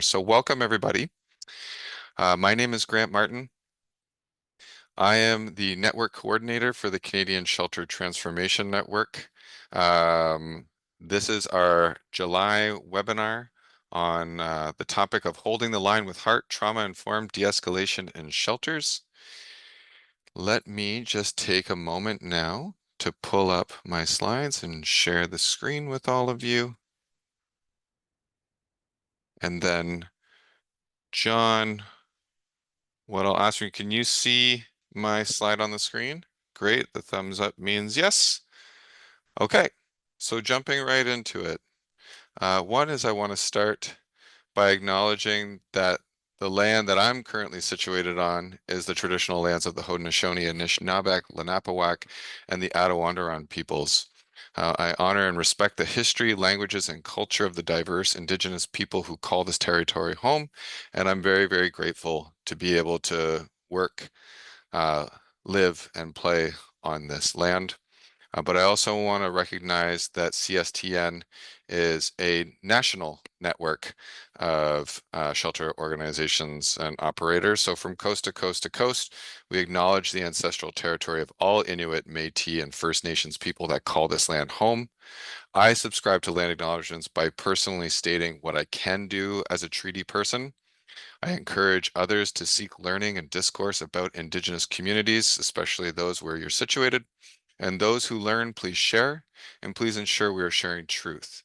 So welcome everybody. My name is Grant Martin. I am the network coordinator for the Canadian Shelter Transformation Network. This is our July webinar on the topic of holding the line with heart, trauma-informed de-escalation in shelters. Let me just take a moment now to pull up my slides and share the screen with all of you. And then John, what I'll ask you, can you see my slide on the screen? Great, the thumbs up means yes. Okay, so jumping right into it. One is I want to start by acknowledging that the land that I'm currently situated on is the traditional lands of the Haudenosaunee, Anishinaabeg, Lenape, and the Attawandaron peoples. I honor and respect the history, languages, and culture of the diverse Indigenous people who call this territory home, and I'm very, very grateful to be able to work, uh, live, and play on this land. But I also want to recognize that CSTN is a national network of shelter organizations and operators. So from coast to coast to coast, we acknowledge the ancestral territory of all Inuit, Métis, and First Nations people that call this land home. I subscribe to land acknowledgements by personally stating what I can do as a treaty person. I encourage others to seek learning and discourse about Indigenous communities, especially those where you're situated. And those who learn, please share, and please ensure we are sharing truth.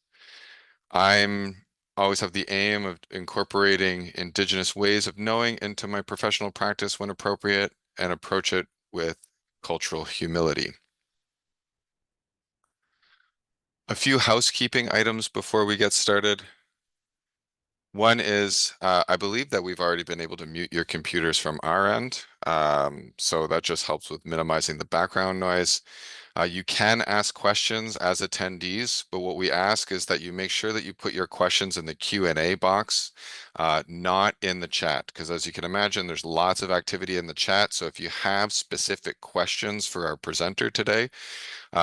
I'm always have the aim of incorporating Indigenous ways of knowing into my professional practice when appropriate and approach it with cultural humility. A few housekeeping items before we get started. One is, I believe that we've already been able to mute your computers from our end. So that just helps with minimizing the background noise. You can ask questions as attendees, but what we ask is that you make sure that you put your questions in the Q&A box, not in the chat, because as you can imagine, there's lots of activity in the chat. So if you have specific questions for our presenter today,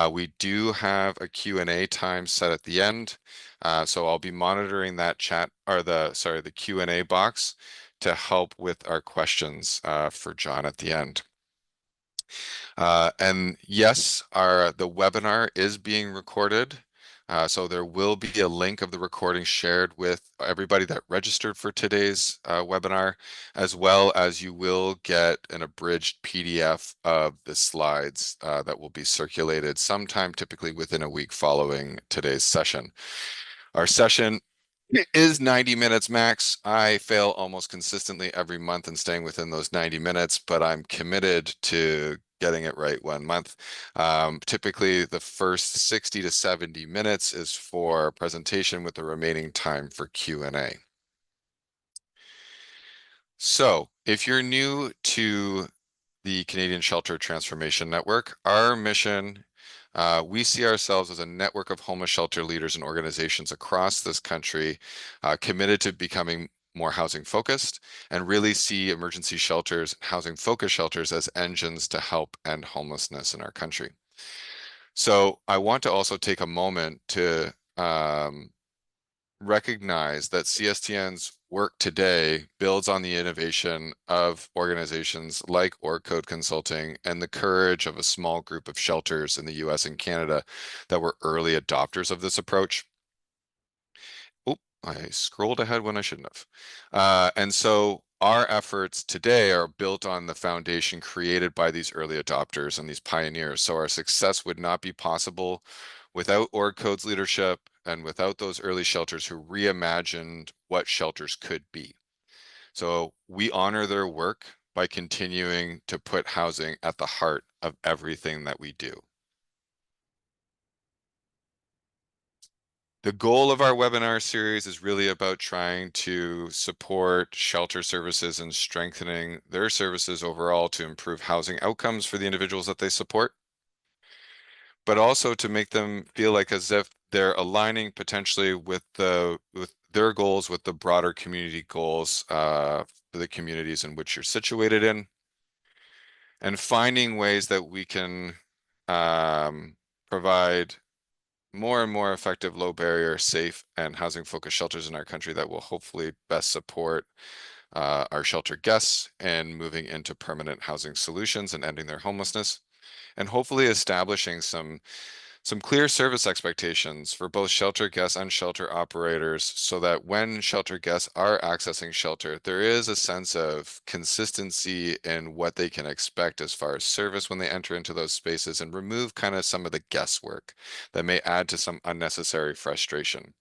we do have a Q&A time set at the end. So I'll be monitoring that chat, or the Q&A box to help with our questions for John at the end. And yes, the webinar is being recorded. So there will be a link of the recording shared with everybody that registered for today's webinar, as well as you will get an abridged PDF of the slides that will be circulated sometime typically within a week following today's session. Our session is 90 minutes max. I fail almost consistently every month in staying within those 90 minutes, but I'm committed to getting it right 1 month. Typically, the first 60 to 70 minutes is for presentation with the remaining time for Q&A. So if you're new to the Canadian Shelter Transformation Network, our mission, we see ourselves as a network of homeless shelter leaders and organizations across this country committed to becoming more housing focused and really see emergency shelters, housing focused shelters as engines to help end homelessness in our country. So I want to also take a moment to recognize that CSTN's work today builds on the innovation of organizations like Code Consulting and the courage of a small group of shelters in the US and Canada that were early adopters of this approach. Oh, I scrolled ahead when I shouldn't have. And so our efforts today are built on the foundation created by these early adopters and these pioneers. So our success would not be possible without Code's leadership and without those early shelters who reimagined what shelters could be. So we honor their work by continuing to put housing at the heart of everything that we do. The goal of our webinar series is really about trying to support shelter services and strengthening their services overall to improve housing outcomes for the individuals that they support, but also to make them feel like as if they're aligning potentially with their goals with the broader community goals for the communities in which you're situated in, and finding ways that we can provide more and more effective, low barrier, safe, and housing focused shelters in our country that will hopefully best support our shelter guests and moving into permanent housing solutions and ending their homelessness, and hopefully establishing some clear service expectations for both shelter guests and shelter operators so that when shelter guests are accessing shelter, there is a sense of consistency in what they can expect as far as service when they enter into those spaces, and remove kind of some of the guesswork that may add to some unnecessary frustration.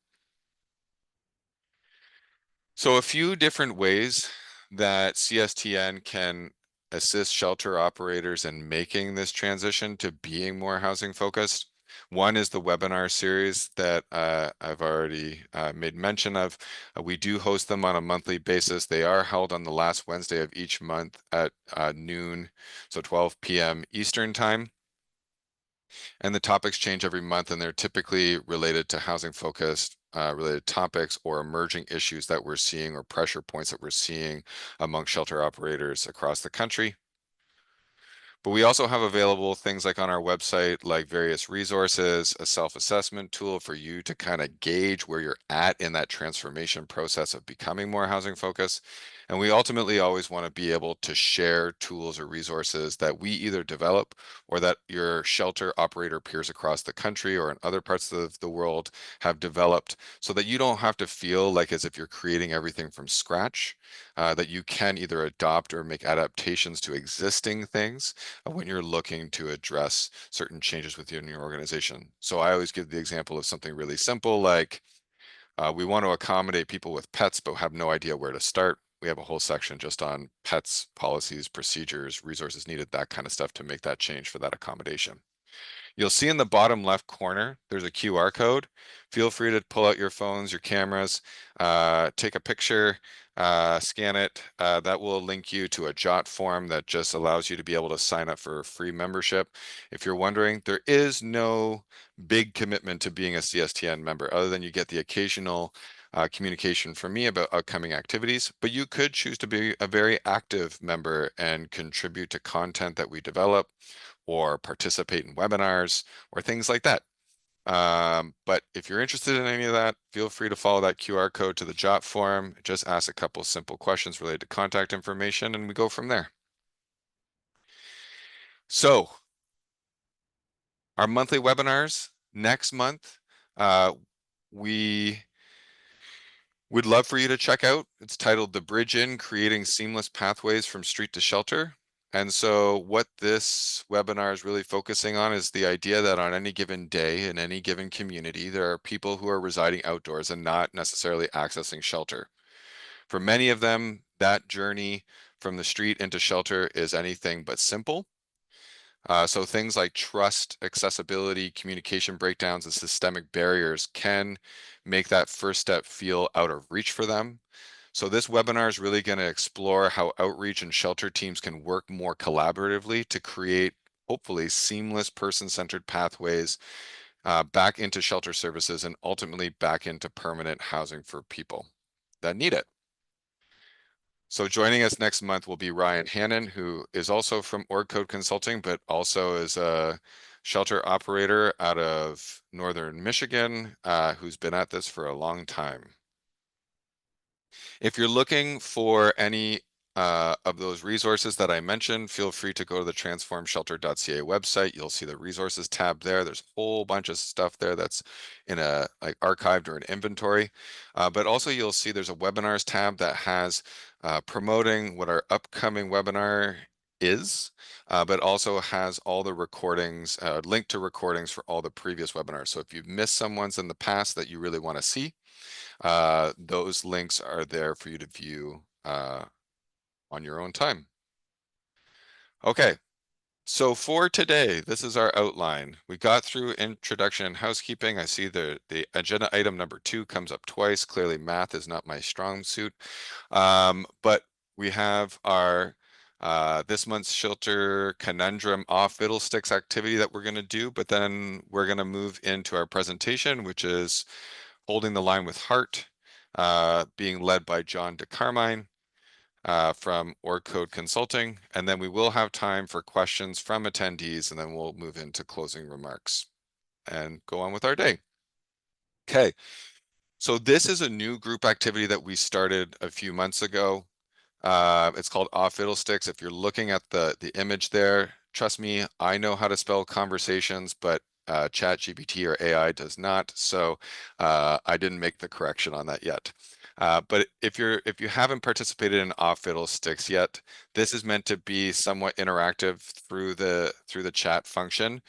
So a few different ways that CSTN can assist shelter operators in making this transition to being more housing focused. One is the webinar series that I've already made mention of. We do host them on a monthly basis. They are held on the last Wednesday of each month at noon, so 12 p.m. Eastern time. And the topics change every month, and they're typically related to housing focused related topics or emerging issues that we're seeing or pressure points that we're seeing among shelter operators across the country. But we also have available things like on our website, like various resources, a self-assessment tool for you to kind of gauge where you're at in that transformation process of becoming more housing focused. And we ultimately always want to be able to share tools or resources that we either develop or that your shelter operator peers across the country or in other parts of the world have developed, so that you don't have to feel like as if you're creating everything from scratch, that you can either adopt or make adaptations to existing things when you're looking to address certain changes within your organization. So I always give the example of something really simple, like we want to accommodate people with pets, but have no idea where to start. We have a whole section just on pets, policies, procedures, resources needed, that kind of stuff to make that change for that accommodation. You'll see in the bottom left corner, there's a QR code. Feel free to pull out your phones, your cameras, take a picture, scan it. That will link you to a Jot form that just allows you to be able to sign up for a free membership. If you're wondering, there is no big commitment to being a CSTN member, other than you get the occasional communication from me about upcoming activities, but you could choose to be a very active member and contribute to content that we develop, or participate in webinars or things like that. But if you're interested in any of that, feel free to follow that QR code to the Jot form. Just ask a couple simple questions related to contact information, and we go from there. So our monthly webinars next month, we would love for you to check out. It's titled The Bridge In: Creating Seamless Pathways from Street to Shelter. And so what this webinar is really focusing on is the idea that on any given day in any given community, there are people who are residing outdoors and not necessarily accessing shelter. For many of them, that journey from the street into shelter is anything but simple. So things like trust, accessibility, communication breakdowns, and systemic barriers can make that first step feel out of reach for them. So this webinar is really going to explore how outreach and shelter teams can work more collaboratively to create, hopefully, seamless person-centered pathways back into shelter services and ultimately back into permanent housing for people that need it. So joining us next month will be Ryan Hannon, who is also from Org Code Consulting, but also is a shelter operator out of Northern Michigan, who's been at this for a long time. If you're looking for any of those resources that I mentioned, feel free to go to the transformshelter.ca website. You'll see the resources tab there. There's a whole bunch of stuff there that's in a like archived or an inventory. But also you'll see there's a webinars tab that has promoting what our upcoming webinar is, but also has all the recordings, linked to recordings for all the previous webinars. So if you've missed some ones in the past that you really want to see, those links are there for you to view on your own time. Okay, so for today, this is our outline. We got through introduction and housekeeping. I see the agenda item number 2 comes up twice. Clearly math is not my strong suit. But we have our this month's shelter conundrum off Fiddlesticks activity that we're going to do, but then we're going to move into our presentation, which is Holding the Line with Heart, being led by John DeCarmine from Org Code Consulting. And then we will have time for questions from attendees, and then we'll move into closing remarks. and go on with our day. Okay, so this is a new group activity that we started a few months ago. It's called Fiddlesticks. If you're looking at the image there, trust me, I know how to spell conversations, but ChatGPT or AI does not. So I didn't make the correction on that yet. But if you haven't participated in Fiddlesticks yet, this is meant to be somewhat interactive through the chat function.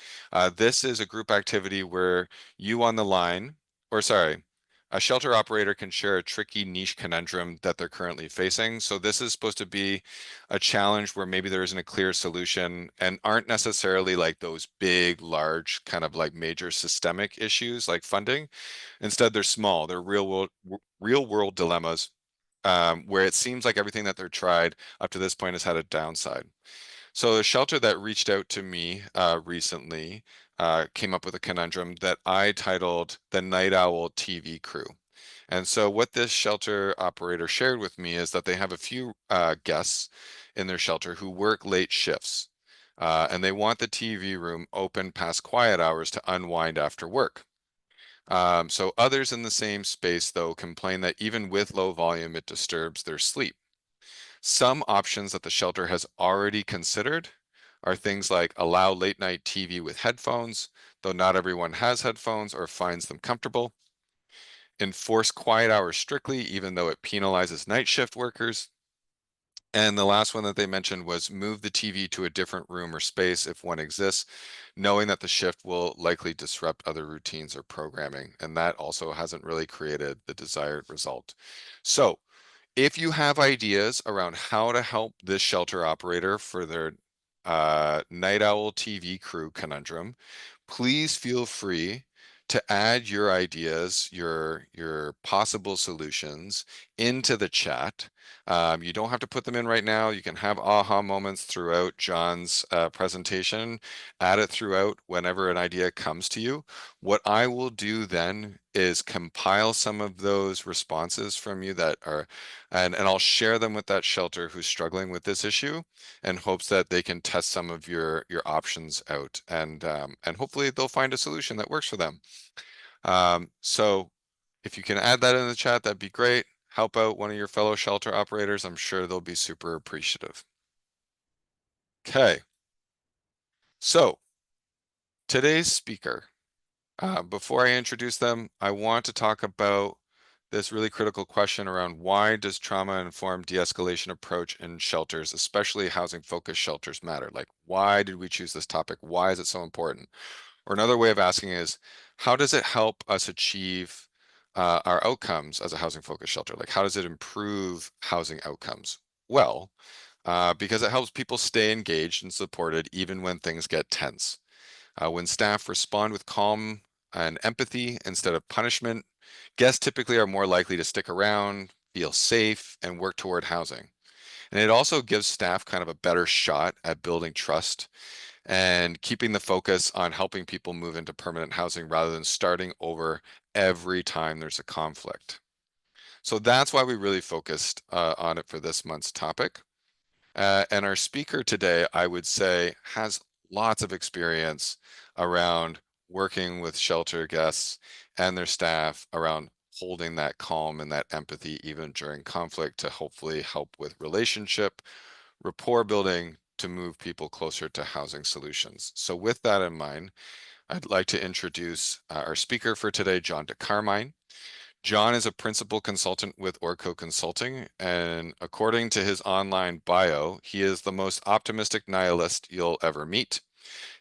This is a group activity where you on the line, or sorry, a shelter operator can share a tricky niche conundrum that they're currently facing. So this is supposed to be a challenge where maybe there isn't a clear solution and aren't necessarily like those big, large, kind of like major systemic issues like funding. Instead, they're small. They're real world dilemmas where it seems like everything that they're tried up to this point has had a downside. So a shelter that reached out to me recently came up with a conundrum that I titled the Night Owl TV Crew. And so what this shelter operator shared with me is that they have a few guests in their shelter who work late shifts. And they want the TV room open past quiet hours to unwind after work. So others in the same space, though, complain that even with low volume, it disturbs their sleep. Some options that the shelter has already considered are things like allow late night TV with headphones, though not everyone has headphones or finds them comfortable. Enforce quiet hours strictly, even though it penalizes night shift workers. And the last one that they mentioned was move the TV to a different room or space if one exists, knowing that the shift will likely disrupt other routines or programming. And that also hasn't really created the desired result. So if you have ideas around how to help this shelter operator for their Night Owl TV crew conundrum, please feel free to add your ideas, your possible solutions into the chat. You don't have to put them in right now. You can have aha moments throughout John's presentation. Add it throughout whenever an idea comes to you. What I will do then is compile some of those responses from you that are, and I'll share them with that shelter who's struggling with this issue in hopes that they can test some of your options out and hopefully they'll find a solution that works for them. So if you can add that in the chat, that'd be great. Help out one of your fellow shelter operators. I'm sure they'll be super appreciative. Okay, so today's speaker. Before I introduce them, I want to talk about this really critical question around why does trauma-informed de-escalation approach in shelters, especially housing-focused shelters, matter? Like, why did we choose this topic? Why is it so important? Or another way of asking is, how does it help us achieve our outcomes as a housing-focused shelter? Like, how does it improve housing outcomes? Well, because it helps people stay engaged and supported even when things get tense. When staff respond with calm and empathy instead of punishment, guests typically are more likely to stick around, feel safe, and work toward housing. And it also gives staff kind of a better shot at building trust and keeping the focus on helping people move into permanent housing rather than starting over every time there's a conflict. So that's why we really focused on it for this month's topic. And our speaker today, I would say, has lots of experience around working with shelter guests and their staff around holding that calm and that empathy even during conflict to hopefully help with relationship, rapport building to move people closer to housing solutions. So with that in mind, I'd like to introduce our speaker for today, John DeCarmine. John is a principal consultant with Orco Consulting, and according to his online bio, he is the most optimistic nihilist you'll ever meet.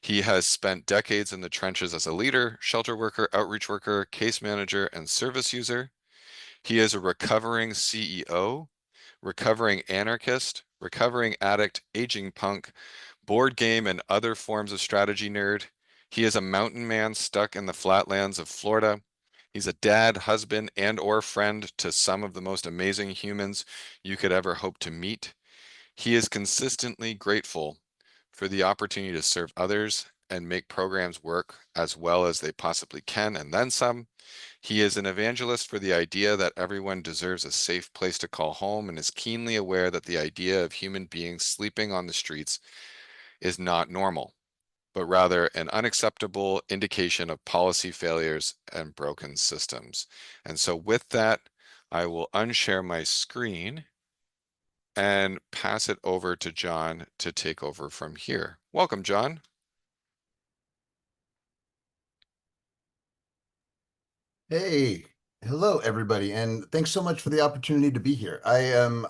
He has spent decades in the trenches as a leader, shelter worker, outreach worker, case manager, and service user. He is a recovering CEO, recovering anarchist, recovering addict, aging punk, board game, and other forms of strategy nerd. He is a mountain man stuck in the flatlands of Florida. He's a dad, husband, and or friend to some of the most amazing humans you could ever hope to meet. He is consistently grateful for the opportunity to serve others and make programs work as well as they possibly can, and then some. He is an evangelist for the idea that everyone deserves a safe place to call home and is keenly aware that the idea of human beings sleeping on the streets is not normal. but rather an unacceptable indication of policy failures and broken systems. And so with that, I will unshare my screen and pass it over to John to take over from here. Welcome, John. Hey, hello everybody, and thanks so much for the opportunity to be here. I'm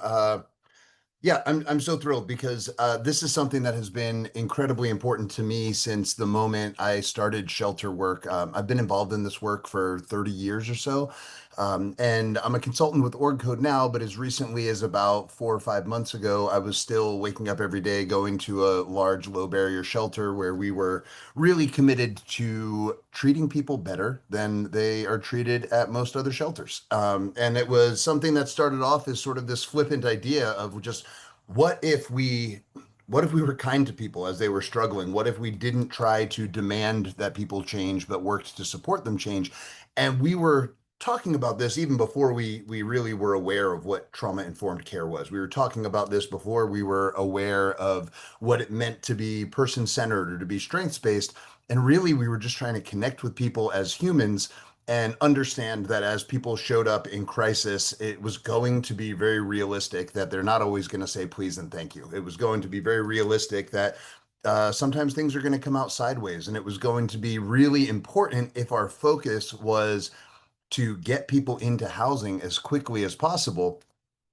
so thrilled because this is something that has been incredibly important to me since the moment I started shelter work. I've been involved in this work for 30 years or so. And I'm a consultant with Org Code now, but as recently as about 4 or 5 months ago, I was still waking up every day going to a large low barrier shelter where we were really committed to treating people better than they are treated at most other shelters. And it was something that started off as sort of this flippant idea of just what if we what if we were kind to people as they were struggling? What if we didn't try to demand that people change, but worked to support them change? And we were talking about this even before we really were aware of what trauma-informed care was. We were talking about this before we were aware of what it meant to be person-centered or to be strengths-based. And really, we were just trying to connect with people as humans and understand that as people showed up in crisis, it was going to be very realistic that they're not always going to say please and thank you. It was going to be very realistic that sometimes things are going to come out sideways. And it was going to be really important if our focus was to get people into housing as quickly as possible,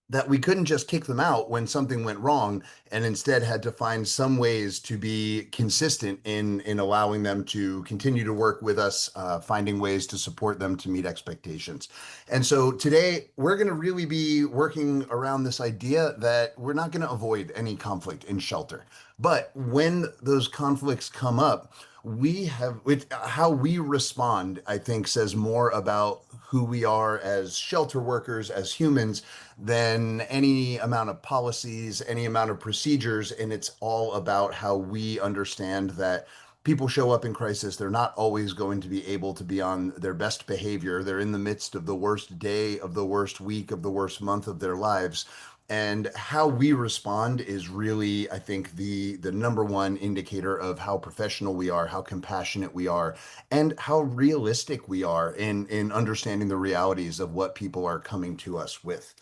that we couldn't just kick them out when something went wrong and instead had to find some ways to be consistent in allowing them to continue to work with us, finding ways to support them to meet expectations. And so today we're going to really be working around this idea that we're not going to avoid any conflict in shelter, but when those conflicts come up, how we respond, I think, says more about who we are as shelter workers, as humans, than any amount of policies, any amount of procedures. And it's all about how we understand that people show up in crisis. They're not always going to be able to be on their best behavior. They're in the midst of the worst day, of the worst week, of the worst month of their lives. And how we respond is really, I think, the number one indicator of how professional we are, how compassionate we are, and how realistic we are in understanding the realities of what people are coming to us with.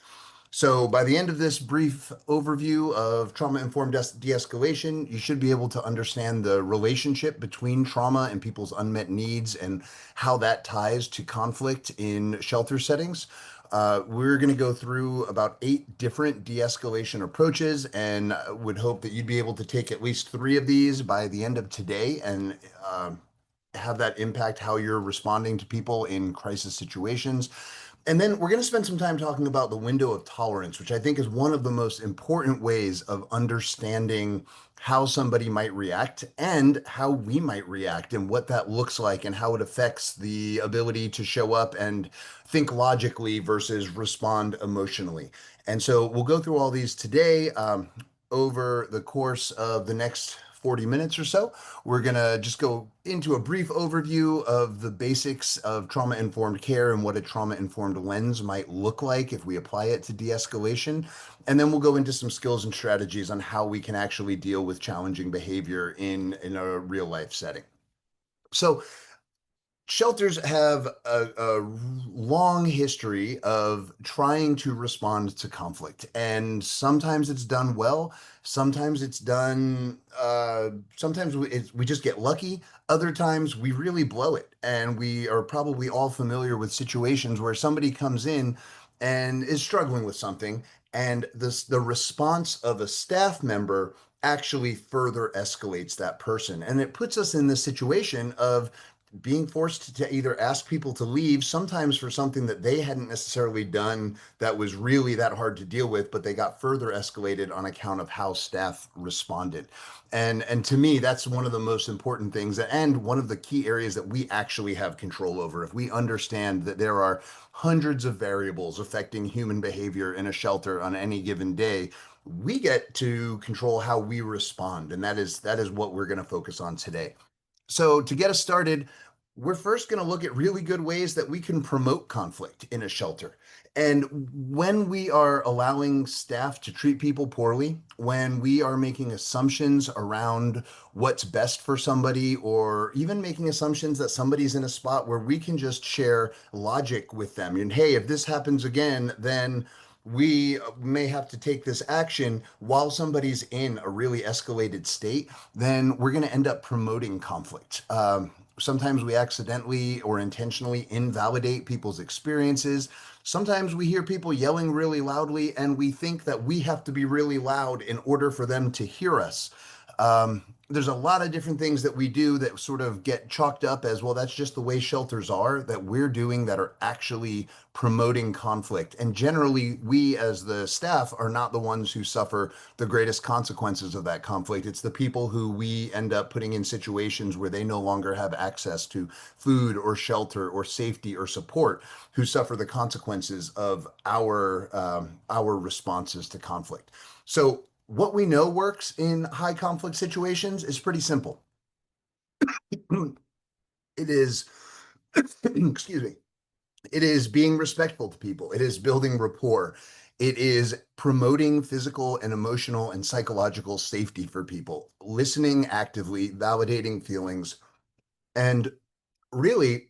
So, by the end of this brief overview of trauma-informed de-escalation, you should be able to understand the relationship between trauma and people's unmet needs and how that ties to conflict in shelter settings. We're going to go through about 8 different de-escalation approaches and would hope that you'd be able to take at least 3 of these by the end of today and have that impact how you're responding to people in crisis situations. And then we're going to spend some time talking about the window of tolerance, which I think is one of the most important ways of understanding how somebody might react and how we might react and what that looks like and how it affects the ability to show up and think logically versus respond emotionally. And so we'll go through all these today over the course of the next 40 minutes or so. We're going to just go into a brief overview of the basics of trauma-informed care and what a trauma-informed lens might look like if we apply it to de-escalation. And then we'll go into some skills and strategies on how we can actually deal with challenging behavior in a real life setting. So shelters have a long history of trying to respond to conflict, and sometimes it's done well. Sometimes it's done. We just get lucky. Other times we really blow it, and we are probably all familiar with situations where somebody comes in and is struggling with something, and the response of a staff member actually further escalates that person, and it puts us in this situation of being forced to either ask people to leave, sometimes for something that they hadn't necessarily done that was really that hard to deal with, but they got further escalated on account of how staff responded. And to me, that's one of the most important things, and one of the key areas that we actually have control over. If we understand that there are hundreds of variables affecting human behavior in a shelter on any given day, we get to control how we respond. And that is what we're going to focus on today. So to get us started, We're first going to look at really good ways that we can promote conflict in a shelter. And when we are allowing staff to treat people poorly, when we are making assumptions around what's best for somebody, or even making assumptions that somebody's in a spot where we can just share logic with them. And hey, if this happens again, then we may have to take this action while somebody's in a really escalated state, then we're going to end up promoting conflict. Sometimes we accidentally or intentionally invalidate people's experiences. Sometimes we hear people yelling really loudly and we think that we have to be really loud in order for them to hear us. There's a lot of different things that we do that sort of get chalked up as, well, that's just the way shelters are, that we're doing that are actually promoting conflict. And generally, we as the staff are not the ones who suffer the greatest consequences of that conflict. It's the people who we end up putting in situations where they no longer have access to food or shelter or safety or support, who suffer the consequences of our responses to conflict. So what we know works in high conflict situations is pretty simple. It is, excuse me, it is being respectful to people. It is building rapport. It is promoting physical and emotional and psychological safety for people, listening actively, validating feelings, and really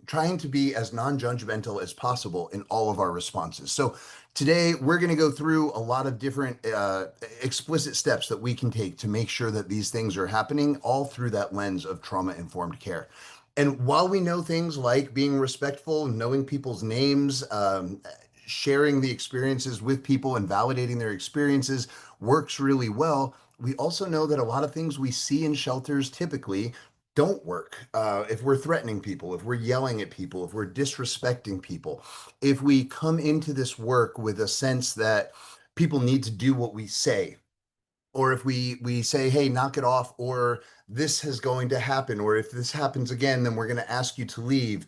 trying to be as non-judgmental as possible in all of our responses. So today we're going to go through a lot of different explicit steps that we can take to make sure that these things are happening, all through that lens of trauma-informed care. And while we know things like being respectful, knowing people's names, sharing the experiences with people and validating their experiences works really well, we also know that a lot of things we see in shelters typically don't work. If we're threatening people, if we're yelling at people, if we're disrespecting people, if we come into this work with a sense that people need to do what we say, or if we say, hey, knock it off, or this is going to happen, or if this happens again, then we're going to ask you to leave.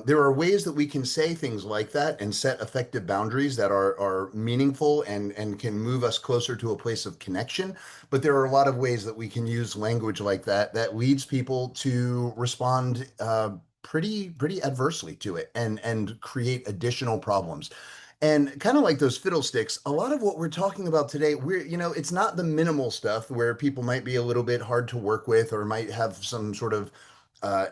There are ways that we can say things like that and set effective boundaries that are meaningful and can move us closer to a place of connection. But there are a lot of ways that we can use language like that that leads people to respond pretty adversely to it and create additional problems. And kind of like those fiddlesticks, a lot of what we're talking about today, it's not the minimal stuff where people might be a little bit hard to work with or might have some sort of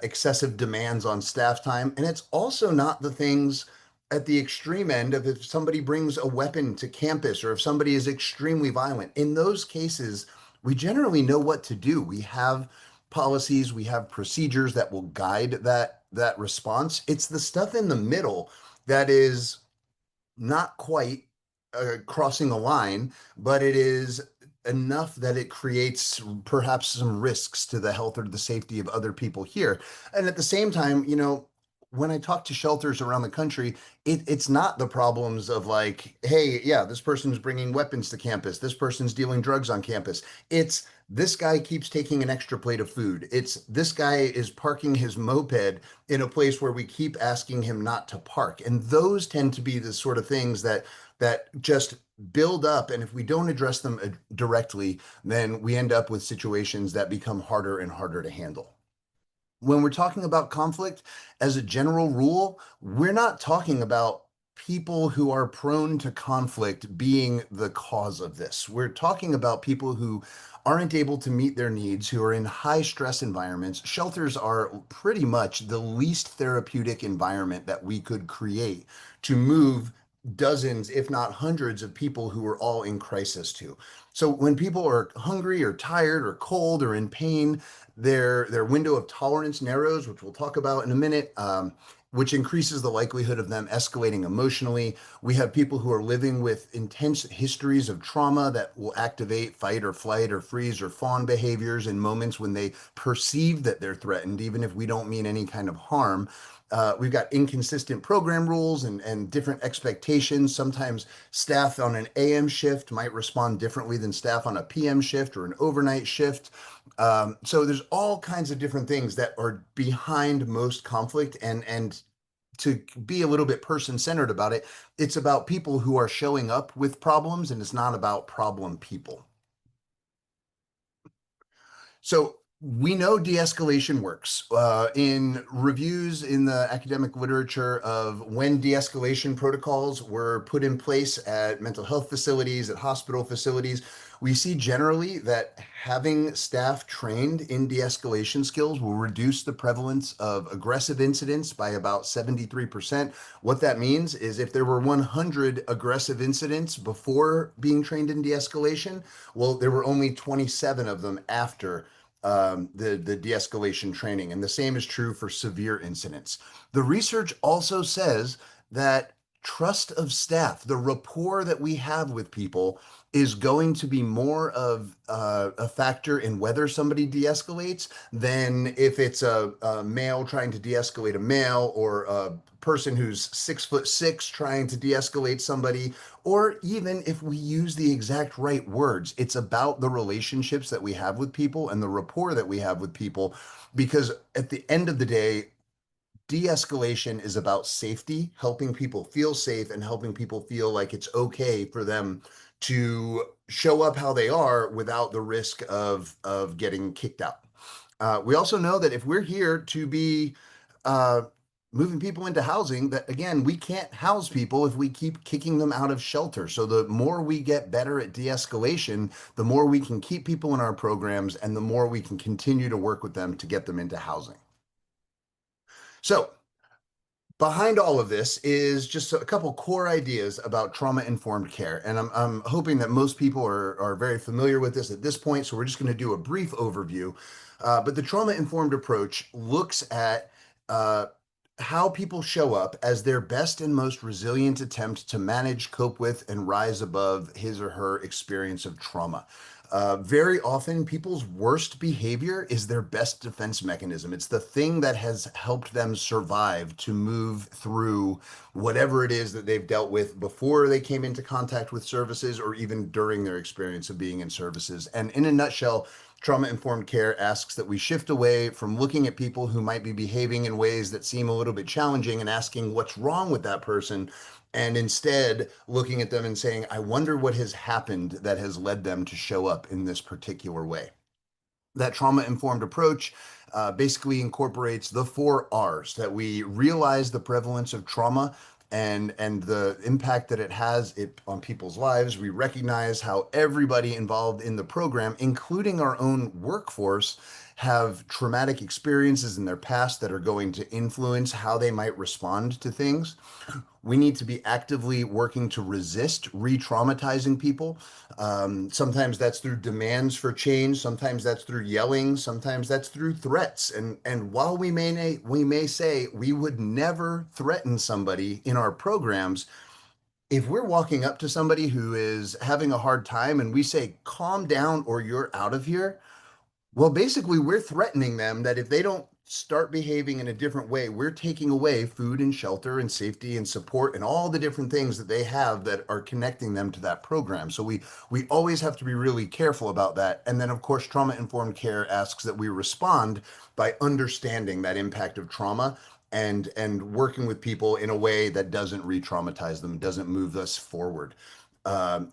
excessive demands on staff time. And it's also not the things at the extreme end of if somebody brings a weapon to campus or if somebody is extremely violent. In those cases, we generally know what to do. We have policies, we have procedures that will guide that response. It's the stuff in the middle that is not quite crossing a line, but it is enough that it creates perhaps some risks to the health or the safety of other people here. And at the same time, when I talk to shelters around the country, it's not the problems of like, hey, yeah, this person's bringing weapons to campus, this person's dealing drugs on campus. It's this guy keeps taking an extra plate of food. It's this guy is parking his moped in a place where we keep asking him not to park. And those tend to be the sort of things that just build up. And if we don't address them directly, then we end up with situations that become harder and harder to handle. When we're talking about conflict, as a general rule, we're not talking about people who are prone to conflict being the cause of this. We're talking about people who aren't able to meet their needs, who are in high stress environments. Shelters are pretty much the least therapeutic environment that we could create to move dozens, if not hundreds, of people who are all in crisis to. So when people are hungry or tired or cold or in pain, their window of tolerance narrows, which we'll talk about in a minute, which increases the likelihood of them escalating emotionally. We have people who are living with intense histories of trauma that will activate fight or flight or freeze or fawn behaviors in moments when they perceive that they're threatened, even if we don't mean any kind of harm. We've got inconsistent program rules and different expectations. Sometimes staff on an AM shift might respond differently than staff on a PM shift or an overnight shift. So there's all kinds of different things that are behind most conflict, and to be a little bit person-centered about it, it's about people who are showing up with problems, and it's not about problem people. So We know de-escalation works. In reviews in the academic literature of when de-escalation protocols were put in place at mental health facilities, at hospital facilities, we see generally that having staff trained in de-escalation skills will reduce the prevalence of aggressive incidents by about 73%. What that means is if there were 100 aggressive incidents before being trained in de-escalation, well, there were only 27 of them after the de-escalation training, and the same is true for severe incidents. The research also says that trust of staff, the rapport that we have with people, is going to be more of a factor in whether somebody de-escalates than if it's a male trying to de-escalate a male, or a person who's 6'6" trying to de-escalate somebody, or even if we use the exact right words. It's about the relationships that we have with people and the rapport that we have with people, because at the end of the day, de-escalation is about safety, helping people feel safe and helping people feel like it's okay for them to show up how they are without the risk of getting kicked out. We also know that if we're here to be uh, moving people into housing, that again, we can't house people if we keep kicking them out of shelter. So the more we get better at de-escalation, the more we can keep people in our programs and the more we can continue to work with them to get them into housing. So behind all of this is just a couple core ideas about trauma-informed care. And I'm hoping that most people are very familiar with this at this point, so we're just going to do a brief overview. But the trauma-informed approach looks at uh, how people show up as their best and most resilient attempt to manage, cope with, and rise above his or her experience of trauma. Very often, people's worst behavior is their best defense mechanism. It's the thing that has helped them survive to move through whatever it is that they've dealt with before they came into contact with services, or even during their experience of being in services. And in a nutshell, trauma informed care asks that we shift away from looking at people who might be behaving in ways that seem a little bit challenging and asking what's wrong with that person, and instead looking at them and saying, I wonder what has happened that has led them to show up in this particular way. That trauma informed approach basically incorporates the four R's: that we realize the prevalence of trauma and the impact that it has on people's lives. We recognize how everybody involved in the program, including our own workforce, have traumatic experiences in their past that are going to influence how they might respond to things. We need to be actively working to resist re-traumatizing people. Sometimes that's through demands for change. Sometimes that's through yelling. Sometimes that's through threats. And while we may say we would never threaten somebody in our programs, if we're walking up to somebody who is having a hard time and we say, calm down or you're out of here, well, basically, we're threatening them that if they don't start behaving in a different way, we're taking away food and shelter and safety and support and all the different things that they have that are connecting them to that program. So we always have to be really careful about that. And then, of course, trauma-informed care asks that we respond by understanding that impact of trauma and working with people in a way that doesn't re-traumatize them, doesn't move us forward.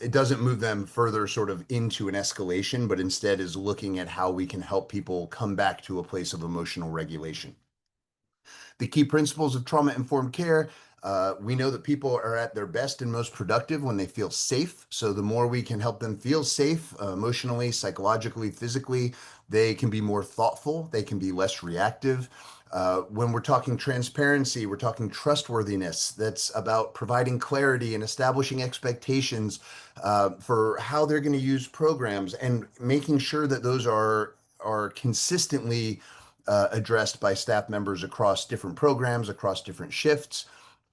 It doesn't move them further sort of into an escalation, but instead is looking at how we can help people come back to a place of emotional regulation. The key principles of trauma informed care: we know that people are at their best and most productive when they feel safe. So the more we can help them feel safe emotionally, psychologically, physically, they can be more thoughtful, they can be less reactive. When we're talking transparency, we're talking trustworthiness. That's about providing clarity and establishing expectations for how they're going to use programs, and making sure that those are consistently addressed by staff members across different programs, across different shifts.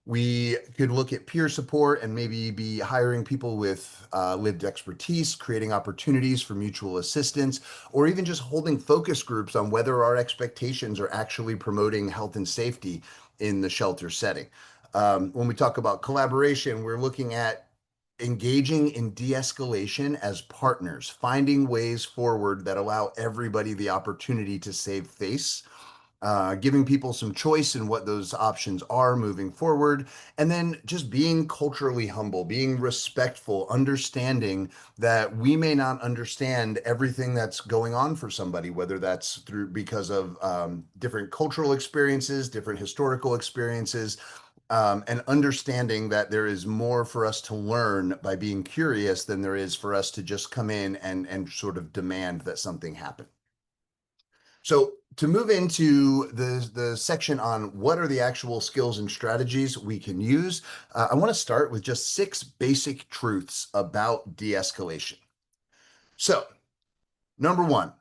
We could look at peer support and maybe be hiring people with lived expertise, creating opportunities for mutual assistance, or even just holding focus groups on whether our expectations are actually promoting health and safety in the shelter setting. When we talk about collaboration, we're looking at engaging in de-escalation as partners, finding ways forward that allow everybody the opportunity to save face. giving people some choice in what those options are moving forward, and then just being culturally humble, being respectful, understanding that we may not understand everything that's going on for somebody, whether that's through because of different cultural experiences, different historical experiences, and understanding that there is more for us to learn by being curious than there is for us to just come in and sort of demand that something happen. So to move into the section on what are the actual skills and strategies we can use, I want to start with just 6 basic truths about de-escalation. So, number one,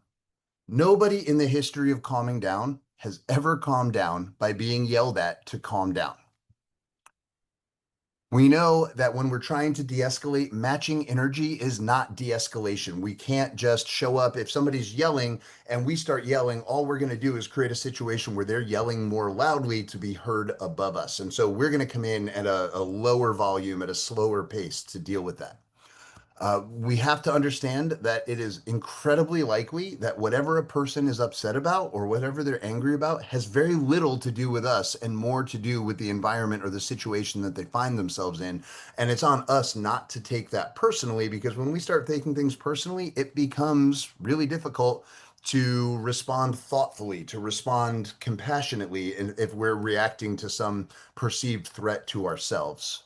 nobody in the history of calming down has ever calmed down by being yelled at to calm down. We know that when we're trying to de-escalate, matching energy is not de-escalation. We can't just show up if somebody's yelling and we start yelling, all we're going to do is create a situation where they're yelling more loudly to be heard above us. And so we're going to come in at a lower volume, at a slower pace to deal with that. We have to understand that it is incredibly likely that whatever a person is upset about or whatever they're angry about has very little to do with us and more to do with the environment or the situation that they find themselves in. And it's on us not to take that personally, because when we start taking things personally, it becomes really difficult to respond thoughtfully, to respond compassionately if we're reacting to some perceived threat to ourselves.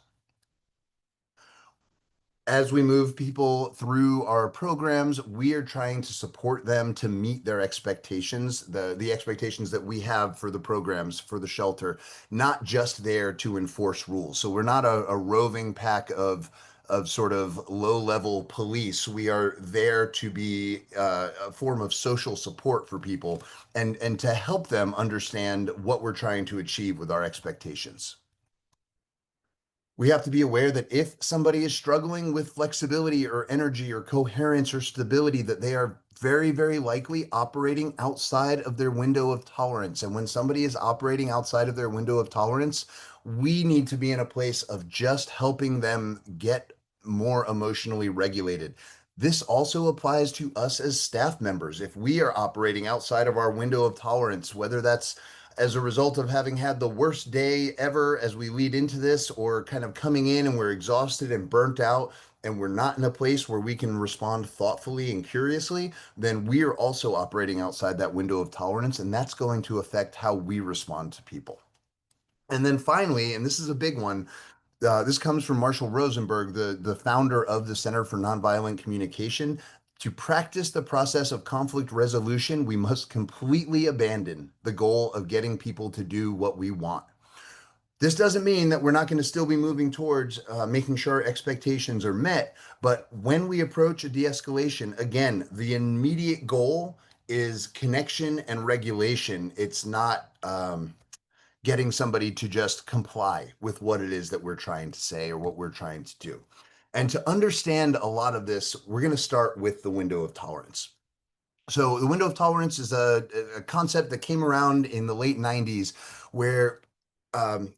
As we move people through our programs, we are trying to support them to meet their expectations, the expectations that we have for the programs, for the shelter, not just there to enforce rules. So we're not a roving pack of sort of low-level police. We are there to be a form of social support for people and to help them understand what we're trying to achieve with our expectations. We have to be aware that if somebody is struggling with flexibility or energy or coherence or stability, that they are very, very likely operating outside of their window of tolerance. And when somebody is operating outside of their window of tolerance, we need to be in a place of just helping them get more emotionally regulated. This also applies to us as staff members. If we are operating outside of our window of tolerance, whether that's as a result of having had the worst day ever as we lead into this, or kind of coming in and we're exhausted and burnt out and we're not in a place where we can respond thoughtfully and curiously, then we are also operating outside that window of tolerance, and that's going to affect how we respond to people. And then finally, and this is a big one, this comes from Marshall Rosenberg, the founder of the Center for Nonviolent Communication. To practice the process of conflict resolution, we must completely abandon the goal of getting people to do what we want. This doesn't mean that we're not going to still be moving towards making sure expectations are met, but when we approach a de-escalation, again, the immediate goal is connection and regulation. It's not getting somebody to just comply with what it is that we're trying to say or what we're trying to do. And to understand a lot of this, we're going to start with the window of tolerance. So, the window of tolerance is a concept that came around in the late 90s where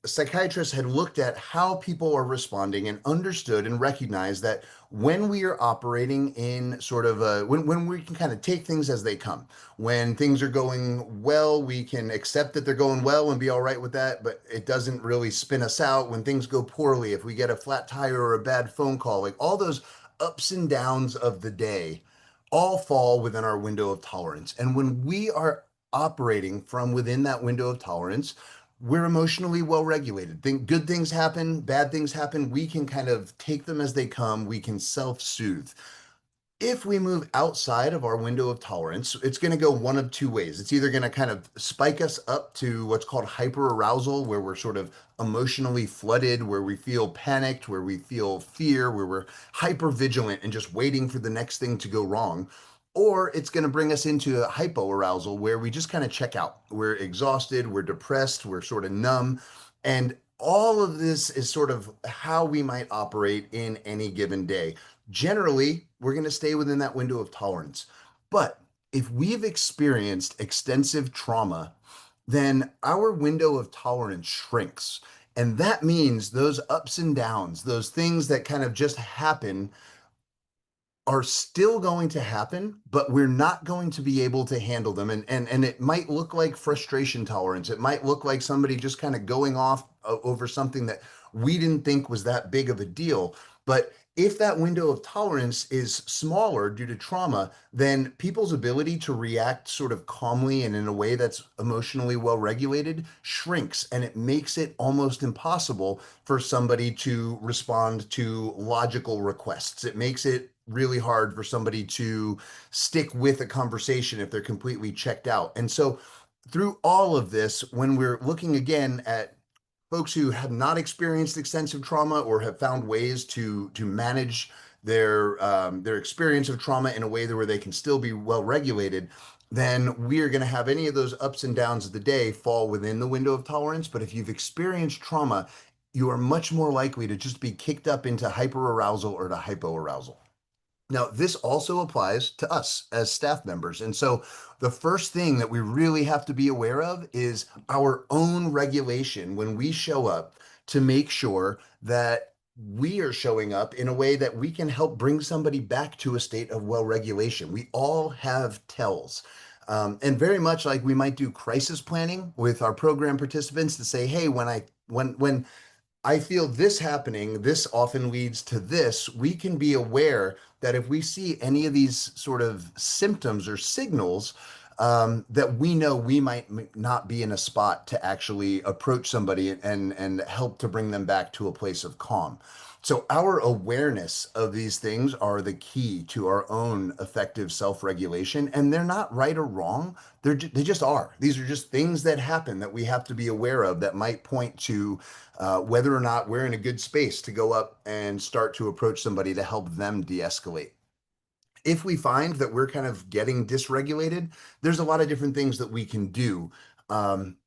psychiatrists had looked at how people are responding and understood and recognized that when we are operating in sort of when we can kind of take things as they come, when things are going well, we can accept that they're going well and be all right with that, but it doesn't really spin us out. When things go poorly, if we get a flat tire or a bad phone call, like all those ups and downs of the day all fall within our window of tolerance. And when we are operating from within that window of tolerance, we're emotionally well regulated. Good things happen, bad things happen. We can kind of take them as they come. We can self soothe. If we move outside of our window of tolerance, it's going to go one of 2 ways. It's either going to kind of spike us up to what's called hyperarousal, where we're sort of emotionally flooded, where we feel panicked, where we feel fear, where we're hyper vigilant and just waiting for the next thing to go wrong. Or it's going to bring us into a hypoarousal, where we just kind of check out. We're exhausted, we're depressed, we're sort of numb. And all of this is sort of how we might operate in any given day. Generally, we're going to stay within that window of tolerance. But if we've experienced extensive trauma, then our window of tolerance shrinks. And that means those ups and downs, those things that kind of just happen, are still going to happen, but we're not going to be able to handle them. And it might look like frustration tolerance. It might look like somebody just kind of going off over something that we didn't think was that big of a deal. But if that window of tolerance is smaller due to trauma, then people's ability to react sort of calmly and in a way that's emotionally well regulated shrinks, and it makes it almost impossible for somebody to respond to logical requests. It makes it really hard for somebody to stick with a conversation if they're completely checked out. And so, through all of this, when we're looking again at folks who have not experienced extensive trauma or have found ways to manage their experience of trauma in a way where they can still be well regulated, then we are going to have any of those ups and downs of the day fall within the window of tolerance. But if you've experienced trauma, you are much more likely to just be kicked up into hyperarousal or to hypoarousal. Now, this also applies to us as staff members. And so the first thing that we really have to be aware of is our own regulation when we show up, to make sure that we are showing up in a way that we can help bring somebody back to a state of well regulation. We all have tells. And very much like we might do crisis planning with our program participants to say, hey, when I feel this happening, this often leads to this. We can be aware that if we see any of these sort of symptoms or signals, that we know we might not be in a spot to actually approach somebody and help to bring them back to a place of calm. So our awareness of these things are the key to our own effective self-regulation, and they're not right or wrong. They just are. These are just things that happen that we have to be aware of that might point to whether or not we're in a good space to go up and start to approach somebody to help them de-escalate. If we find that we're kind of getting dysregulated, there's a lot of different things that we can do. Um,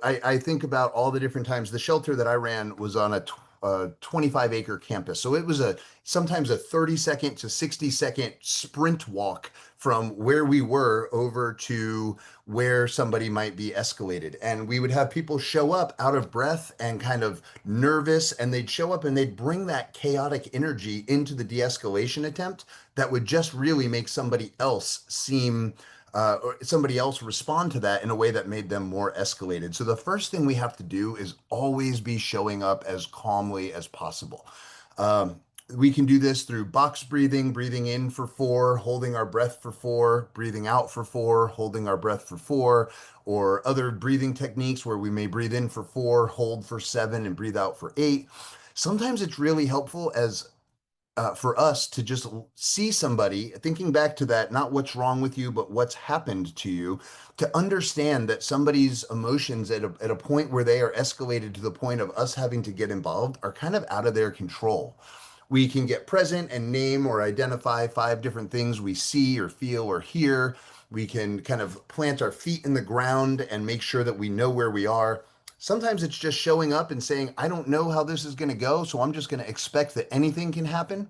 I think about all the different times. The shelter that I ran was on a 25-acre campus. So it was sometimes a 30-second to 60-second sprint walk from where we were over to where somebody might be escalated. And we would have people show up out of breath and kind of nervous, and they'd show up and they'd bring that chaotic energy into the de-escalation attempt that would just really make somebody else seem or somebody else respond to that in a way that made them more escalated. So the first thing we have to do is always be showing up as calmly as possible. Um, we can do this through box breathing, breathing in for 4, holding our breath for 4, breathing out for 4, holding our breath for 4, or other breathing techniques where we may breathe in for 4, hold for 7, and breathe out for 8. Sometimes it's really helpful as for us to just see somebody, thinking back to that, not what's wrong with you, but what's happened to you, to understand that somebody's emotions at a point where they are escalated to the point of us having to get involved are kind of out of their control. We can get present and name or identify 5 different things we see or feel or hear. We can kind of plant our feet in the ground and make sure that we know where we are. Sometimes it's just showing up and saying, I don't know how this is going to go, so I'm just going to expect that anything can happen.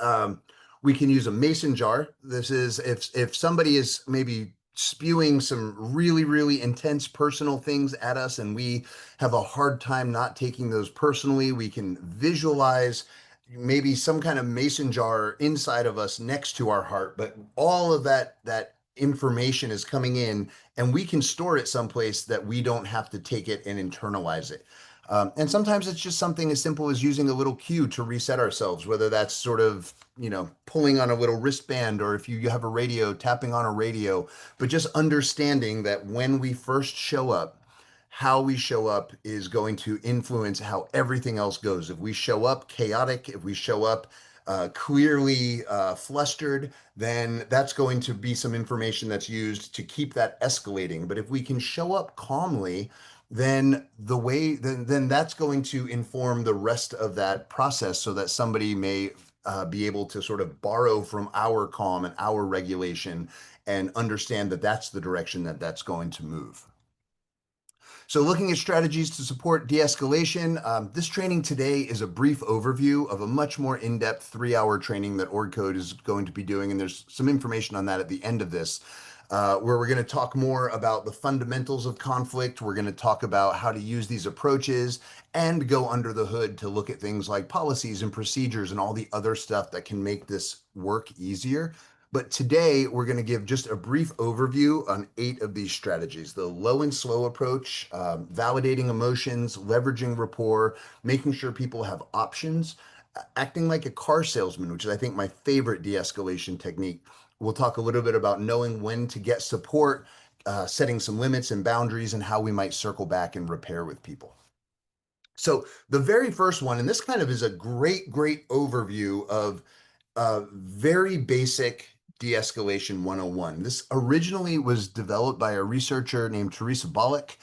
um, we can use a mason jar. This is if somebody is maybe spewing some really intense personal things at us and we have a hard time not taking those personally, we can visualize maybe some kind of mason jar inside of us next to our heart, but all of that information is coming in, and we can store it someplace that we don't have to take it and internalize it. And sometimes it's just something as simple as using a little cue to reset ourselves, whether that's sort of, pulling on a little wristband, or if you have a radio, tapping on a radio, but just understanding that when we first show up, how we show up is going to influence how everything else goes. If we show up chaotic, if we show up clearly flustered, then that's going to be some information that's used to keep that escalating. But if we can show up calmly, then that's going to inform the rest of that process so that somebody may be able to sort of borrow from our calm and our regulation and understand that that's the direction that that's going to move. So looking at strategies to support de-escalation, this training today is a brief overview of a much more in-depth 3-hour training that OrgCode is going to be doing, and there's some information on that at the end of this. where we're going to talk more about the fundamentals of conflict. We're going to talk about how to use these approaches and go under the hood to look at things like policies and procedures and all the other stuff that can make this work easier. But today, we're going to give just a brief overview on 8 of these strategies: the low and slow approach, validating emotions, leveraging rapport, making sure people have options, acting like a car salesman, which is, I think, my favorite de escalation technique. We'll talk a little bit about knowing when to get support, setting some limits and boundaries, and how we might circle back and repair with people. So, the very first one, and this kind of is a great overview of very basic de-escalation 101. This originally was developed by a researcher named Teresa Bollock,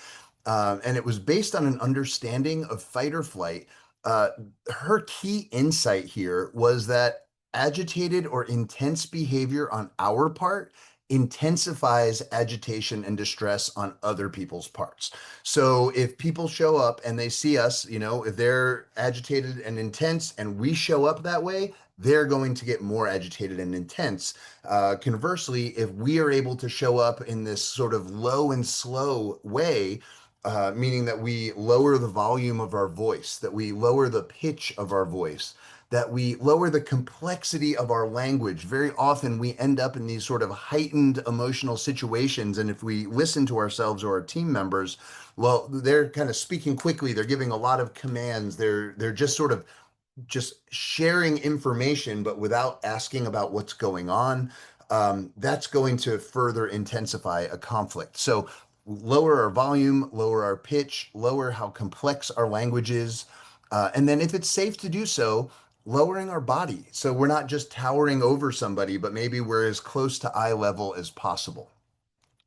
and it was based on an understanding of fight or flight. Uh, Her key insight here was that agitated or intense behavior on our part intensifies agitation and distress on other people's parts. So if people show up and they see us, if they're agitated and intense and we show up that way, they're going to get more agitated and intense. Conversely, if we are able to show up in this sort of low and slow way, meaning that we lower the volume of our voice, that we lower the pitch of our voice, that we lower the complexity of our language. Very often we end up in these sort of heightened emotional situations. And if we listen to ourselves or our team members, well, they're kind of speaking quickly. They're giving a lot of commands. They're just sort of just sharing information, but without asking about what's going on. That's going to further intensify a conflict. So lower our volume, lower our pitch, lower how complex our language is. And then if it's safe to do so, lowering our body. So we're not just towering over somebody, but maybe we're as close to eye level as possible.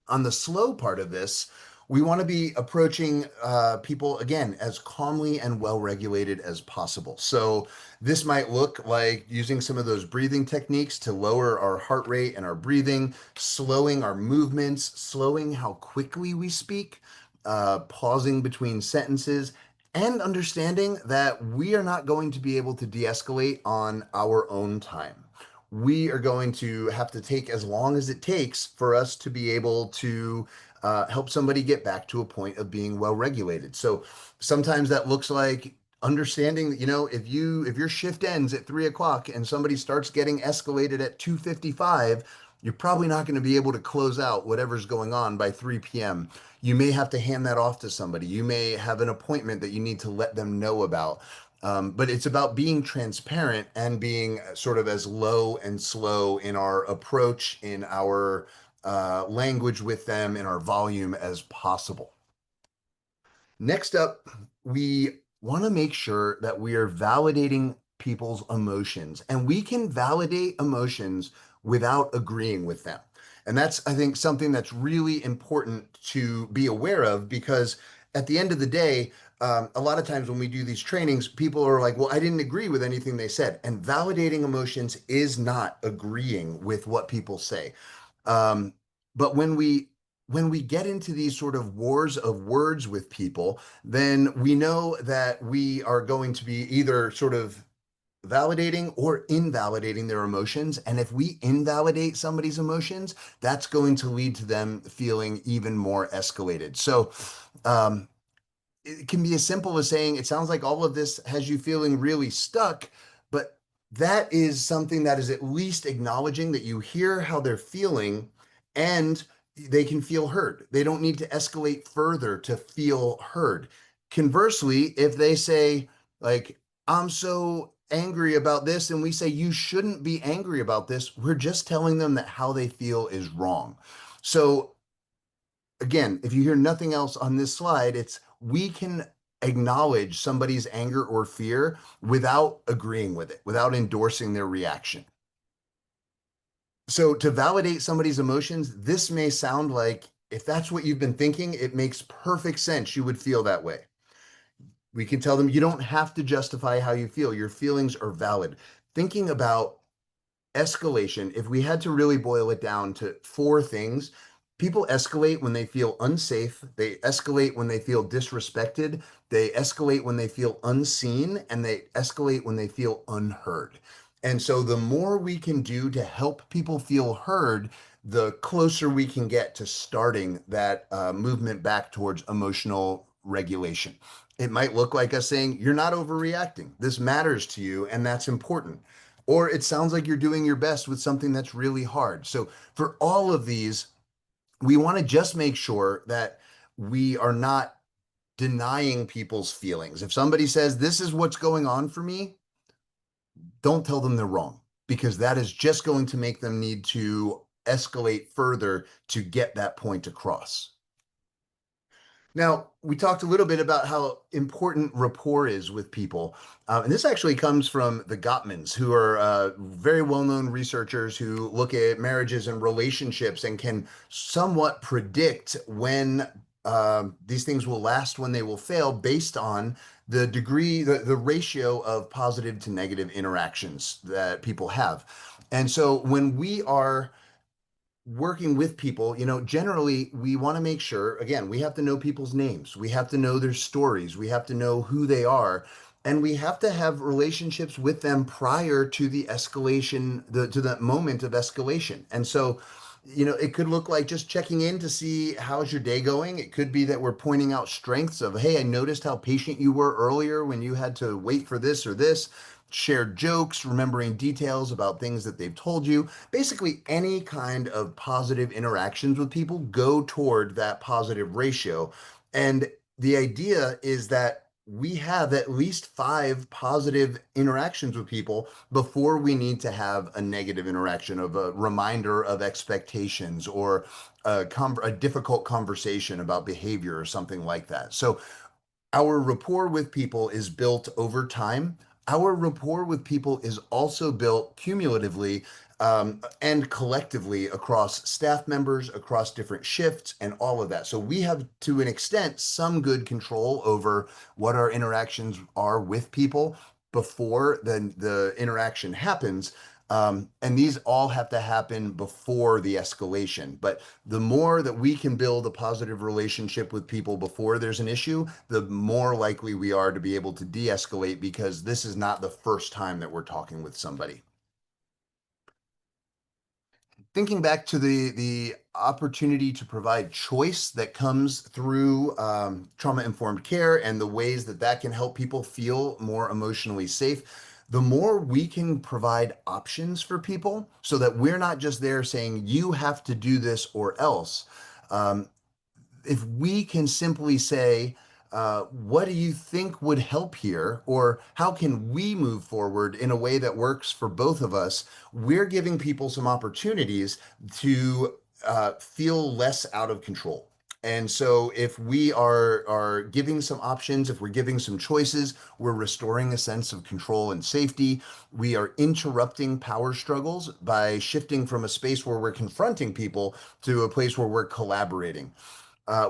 On the slow part of this, we want to be approaching people again as calmly and well regulated as possible. So, this might look like using some of those breathing techniques to lower our heart rate and our breathing, slowing our movements, slowing how quickly we speak, pausing between sentences, and understanding that we are not going to be able to de escalate on our own time. We are going to have to take as long as it takes for us to be able to help somebody get back to a point of being well regulated. So sometimes that looks like understanding that, if your shift ends at 3 o'clock and somebody starts getting escalated at 2:55, you're probably not going to be able to close out whatever's going on by 3 p.m. You may have to hand that off to somebody. You may have an appointment that you need to let them know about. But it's about being transparent and being sort of as low and slow in our approach, in our language with them, in our volume as possible. Next up, we want to make sure that we are validating people's emotions, and we can validate emotions without agreeing with them. And that's, I think, something that's really important to be aware of, because at the end of the day, a lot of times when we do these trainings, people are like, well, I didn't agree with anything they said. And validating emotions is not agreeing with what people say. But when we get into these sort of wars of words with people, then we know that we are going to be either sort of validating or invalidating their emotions. And if we invalidate somebody's emotions, that's going to lead to them feeling even more escalated. So, it can be as simple as saying, it sounds like all of this has you feeling really stuck, but that is something that is at least acknowledging that you hear how they're feeling and they can feel heard. They don't need to escalate further to feel heard. Conversely, if they say, like, I'm so angry about this, and we say, you shouldn't be angry about this, we're just telling them that how they feel is wrong. So, again, if you hear nothing else on this slide, it's we can acknowledge somebody's anger or fear without agreeing with it, without endorsing their reaction. So, to validate somebody's emotions, this may sound like, if that's what you've been thinking, it makes perfect sense. You would feel that way. We can tell them you don't have to justify how you feel. Your feelings are valid. Thinking about escalation, if we had to really boil it down to 4 things: people escalate when they feel unsafe, they escalate when they feel disrespected, they escalate when they feel unseen, and they escalate when they feel unheard. And so the more we can do to help people feel heard, the closer we can get to starting that movement back towards emotional regulation. It might look like us saying, you're not overreacting. This matters to you, and that's important. Or it sounds like you're doing your best with something that's really hard. So, for all of these, we want to just make sure that we are not denying people's feelings. If somebody says, this is what's going on for me, don't tell them they're wrong, because that is just going to make them need to escalate further to get that point across. Now, we talked a little bit about how important rapport is with people. And this actually comes from the Gottmans, who are very well known researchers who look at marriages and relationships and can somewhat predict when these things will last, when they will fail, based on the degree, the ratio of positive to negative interactions that people have. And so when we are working with people, generally we want to make sure, again, we have to know people's names, we have to know their stories, we have to know who they are, and we have to have relationships with them prior to the escalation, to that moment of escalation. And so, it could look like just checking in to see how's your day going. It could be that we're pointing out strengths of, hey, I noticed how patient you were earlier when you had to wait for this or this. Shared jokes, remembering details about things that they've told you. Basically, any kind of positive interactions with people go toward that positive ratio. And the idea is that we have at least 5 positive interactions with people before we need to have a negative interaction of a reminder of expectations, or a difficult conversation about behavior or something like that. So our rapport with people is built over time. Our rapport with people is also built cumulatively and collectively across staff members, across different shifts, and all of that. So we have, to an extent, some good control over what our interactions are with people before the interaction happens. And these all have to happen before the escalation. But the more that we can build a positive relationship with people before there's an issue, the more likely we are to be able to de-escalate, because this is not the first time that we're talking with somebody. Thinking back to the opportunity to provide choice that comes through trauma informed care, and the ways that that can help people feel more emotionally safe, the more we can provide options for people, so that we're not just there saying you have to do this or else. um, if we can simply say, what do you think would help here? Or how can we move forward in a way that works for both of us? We're giving people some opportunities to feel less out of control. And so if we are giving some options, if we're giving some choices, we're restoring a sense of control and safety. We are interrupting power struggles by shifting from a space where we're confronting people to a place where we're collaborating.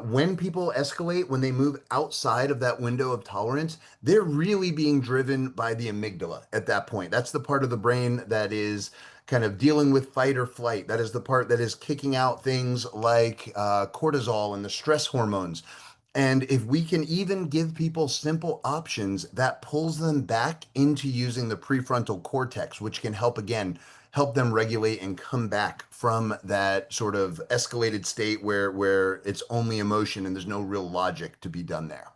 When people escalate, when they move outside of that window of tolerance, they're really being driven by the amygdala at that point. That's the part of the brain that is kind of dealing with fight or flight. That is the part that is kicking out things like cortisol and the stress hormones. And if we can even give people simple options, that pulls them back into using the prefrontal cortex, which can help, again, help them regulate and come back from that sort of escalated state where it's only emotion and there's no real logic to be done there.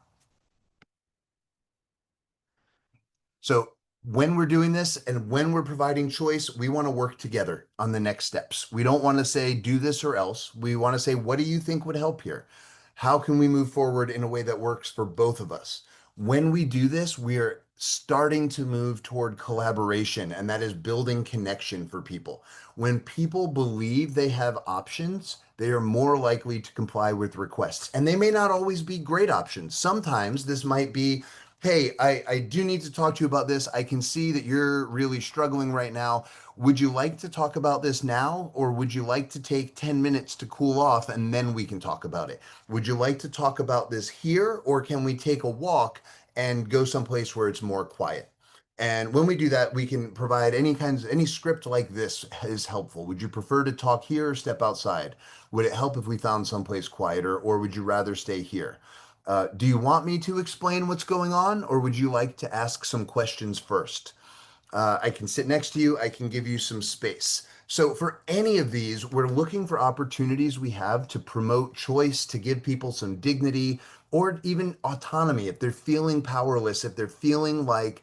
So when we're doing this and when we're providing choice, we want to work together on the next steps. We don't want to say, do this or else. We want to say, what do you think would help here? How can we move forward in a way that works for both of us? When we do this, we are starting to move toward collaboration, and that is building connection for people. When people believe they have options, they are more likely to comply with requests. And they may not always be great options. Sometimes this might be, hey, I do need to talk to you about this. I can see that you're really struggling right now. Would you like to talk about this now, or would you like to take 10 minutes to cool off and then we can talk about it? Would you like to talk about this here, or can we take a walk and go someplace where it's more quiet? And when we do that, we can provide any script like this is helpful. Would you prefer to talk here or step outside? Would it help if we found someplace quieter, or would you rather stay here? Do you want me to explain what's going on, or would you like to ask some questions first? I can sit next to you. I can give you some space. So for any of these, we're looking for opportunities we have to promote choice, to give people some dignity, or even autonomy. If they're feeling powerless, if they're feeling like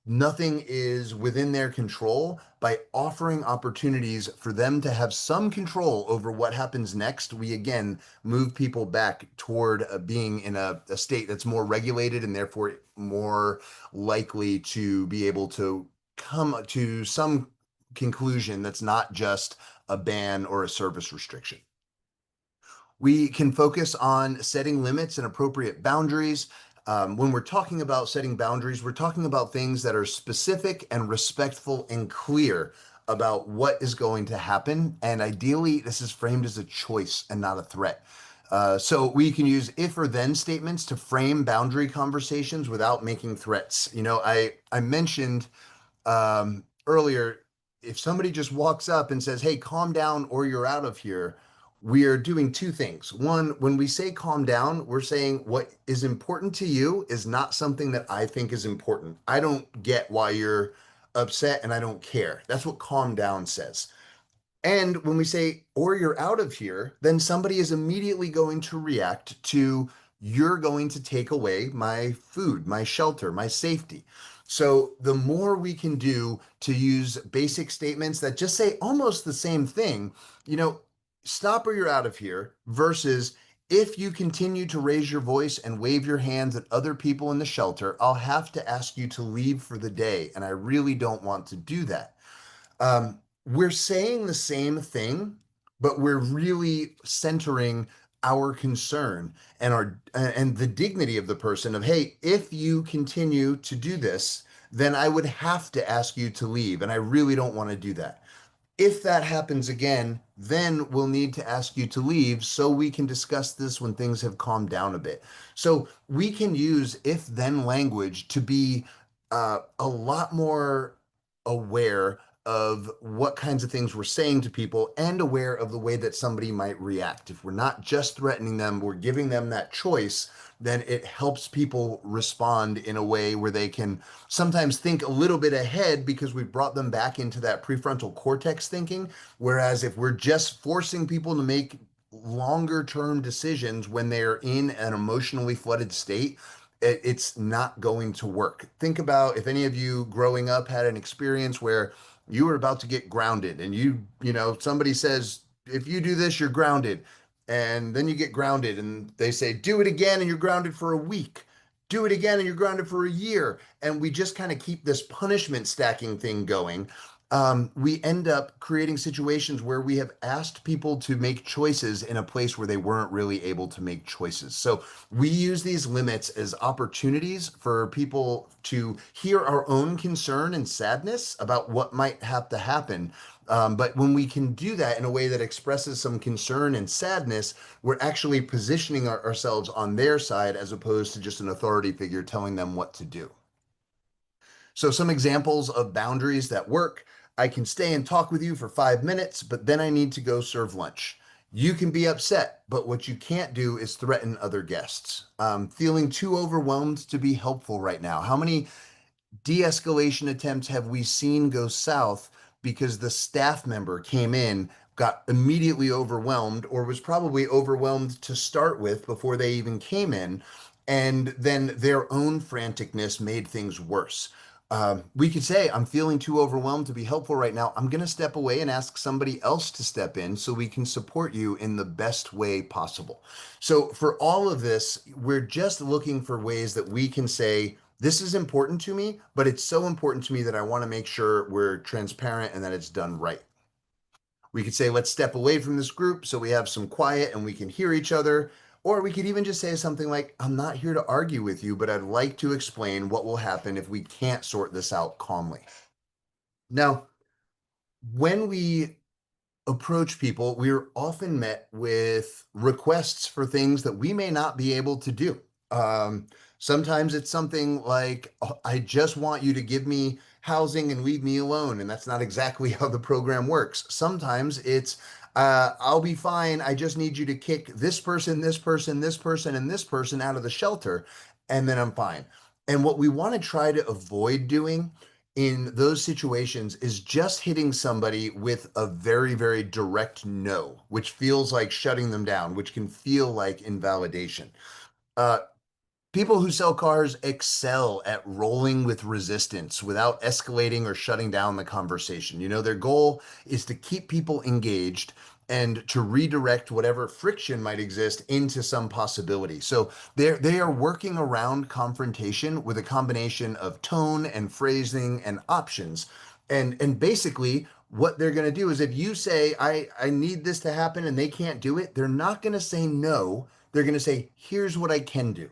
nothing is within their control, by offering opportunities for them to have some control over what happens next, we again move people back toward being in a state that's more regulated and therefore more likely to be able to come to some conclusion that's not just a ban or a service restriction. We can focus on setting limits and appropriate boundaries. When we're talking about setting boundaries, we're talking about things that are specific and respectful and clear about what is going to happen. And ideally, this is framed as a choice and not a threat. So we can use if or then statements to frame boundary conversations without making threats. I mentioned earlier, if somebody just walks up and says, "Hey, calm down or you're out of here," we are doing two things. One, when we say calm down, we're saying what is important to you is not something that I think is important. I don't get why you're upset and I don't care. That's what calm down says. And when we say, or you're out of here, then somebody is immediately going to react to, you're going to take away my food, my shelter, my safety. So the more we can do to use basic statements that just say almost the same thing, you know, stop or you're out of here versus if you continue to raise your voice and wave your hands at other people in the shelter, I'll have to ask you to leave for the day. And I really don't want to do that. We're saying the same thing, but we're really centering our concern and our and the dignity of the person of, hey, if you continue to do this, then I would have to ask you to leave. And I really don't want to do that. If that happens again, then we'll need to ask you to leave so we can discuss this when things have calmed down a bit. So we can use if then language to be a lot more aware of what kinds of things we're saying to people and aware of the way that somebody might react. If we're not just threatening them, we're giving them that choice, then it helps people respond in a way where they can sometimes think a little bit ahead because we've brought them back into that prefrontal cortex thinking. Whereas if we're just forcing people to make longer term decisions when they're in an emotionally flooded state, it's not going to work. Think about if any of you growing up had an experience where you were about to get grounded and somebody says, if you do this, you're grounded. And then you get grounded and they say, do it again and you're grounded for a week. Do it again and you're grounded for a year. And we just kind of keep this punishment stacking thing going. We end up creating situations where we have asked people to make choices in a place where they weren't really able to make choices. So we use these limits as opportunities for people to hear our own concern and sadness about what might have to happen. But when we can do that in a way that expresses some concern and sadness, we're actually positioning ourselves on their side as opposed to just an authority figure telling them what to do. So, some examples of boundaries that work: I can stay and talk with you for 5 minutes, but then I need to go serve lunch. You can be upset, but what you can't do is threaten other guests. Feeling too overwhelmed to be helpful right now. How many de-escalation attempts have we seen go south because the staff member came in, got immediately overwhelmed, or was probably overwhelmed to start with before they even came in, and then their own franticness made things worse? We could say, I'm feeling too overwhelmed to be helpful right now. I'm going to step away and ask somebody else to step in so we can support you in the best way possible. So, for all of this, we're just looking for ways that we can say, this is important to me, but it's so important to me that I want to make sure we're transparent and that it's done right. We could say, let's step away from this group so we have some quiet and we can hear each other. Or we could even just say something like, I'm not here to argue with you, but I'd like to explain what will happen if we can't sort this out calmly. Now, when we approach people, we're often met with requests for things that we may not be able to do. Um, Sometimes it's something like, "Oh, I just want you to give me housing and leave me alone." And that's not exactly how the program works. Sometimes it's, I'll be fine. I just need you to kick this person, this person, this person, and this person out of the shelter, and then I'm fine. And what we want to try to avoid doing in those situations is just hitting somebody with a very, very direct no, which feels like shutting them down, which can feel like invalidation. Uh, People who sell cars excel at rolling with resistance without escalating or shutting down the conversation. You know, their goal is to keep people engaged and to redirect whatever friction might exist into some possibility. So they are working around confrontation with a combination of tone and phrasing and options. And basically what they're going to do is if you say I need this to happen and they can't do it, they're not going to say no. They're going to say here's what I can do.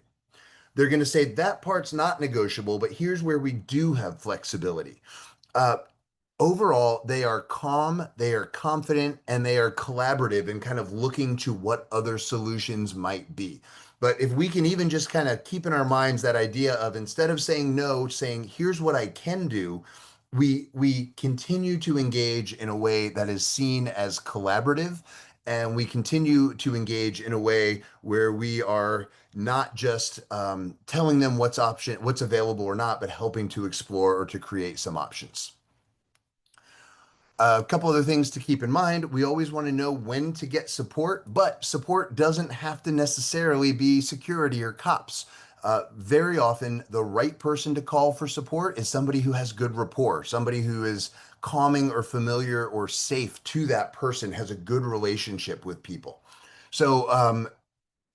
They're going to say that part's not negotiable, but here's where we do have flexibility. Uh, Overall, they are calm, they are confident, and they are collaborative and kind of looking to what other solutions might be. But if we can even just kind of keep in our minds that idea of instead of saying no, saying here's what I can do, we continue to engage in a way that is seen as collaborative, and we continue to engage in a way where we are not just telling them what's available or not, but helping to explore or to create some options. A couple other things to keep in mind. We always want to know when to get support, but support doesn't have to necessarily be security or cops. Very often, the right person to call for support is somebody who has good rapport, somebody who is calming or familiar or safe to that person, has a good relationship with people. So,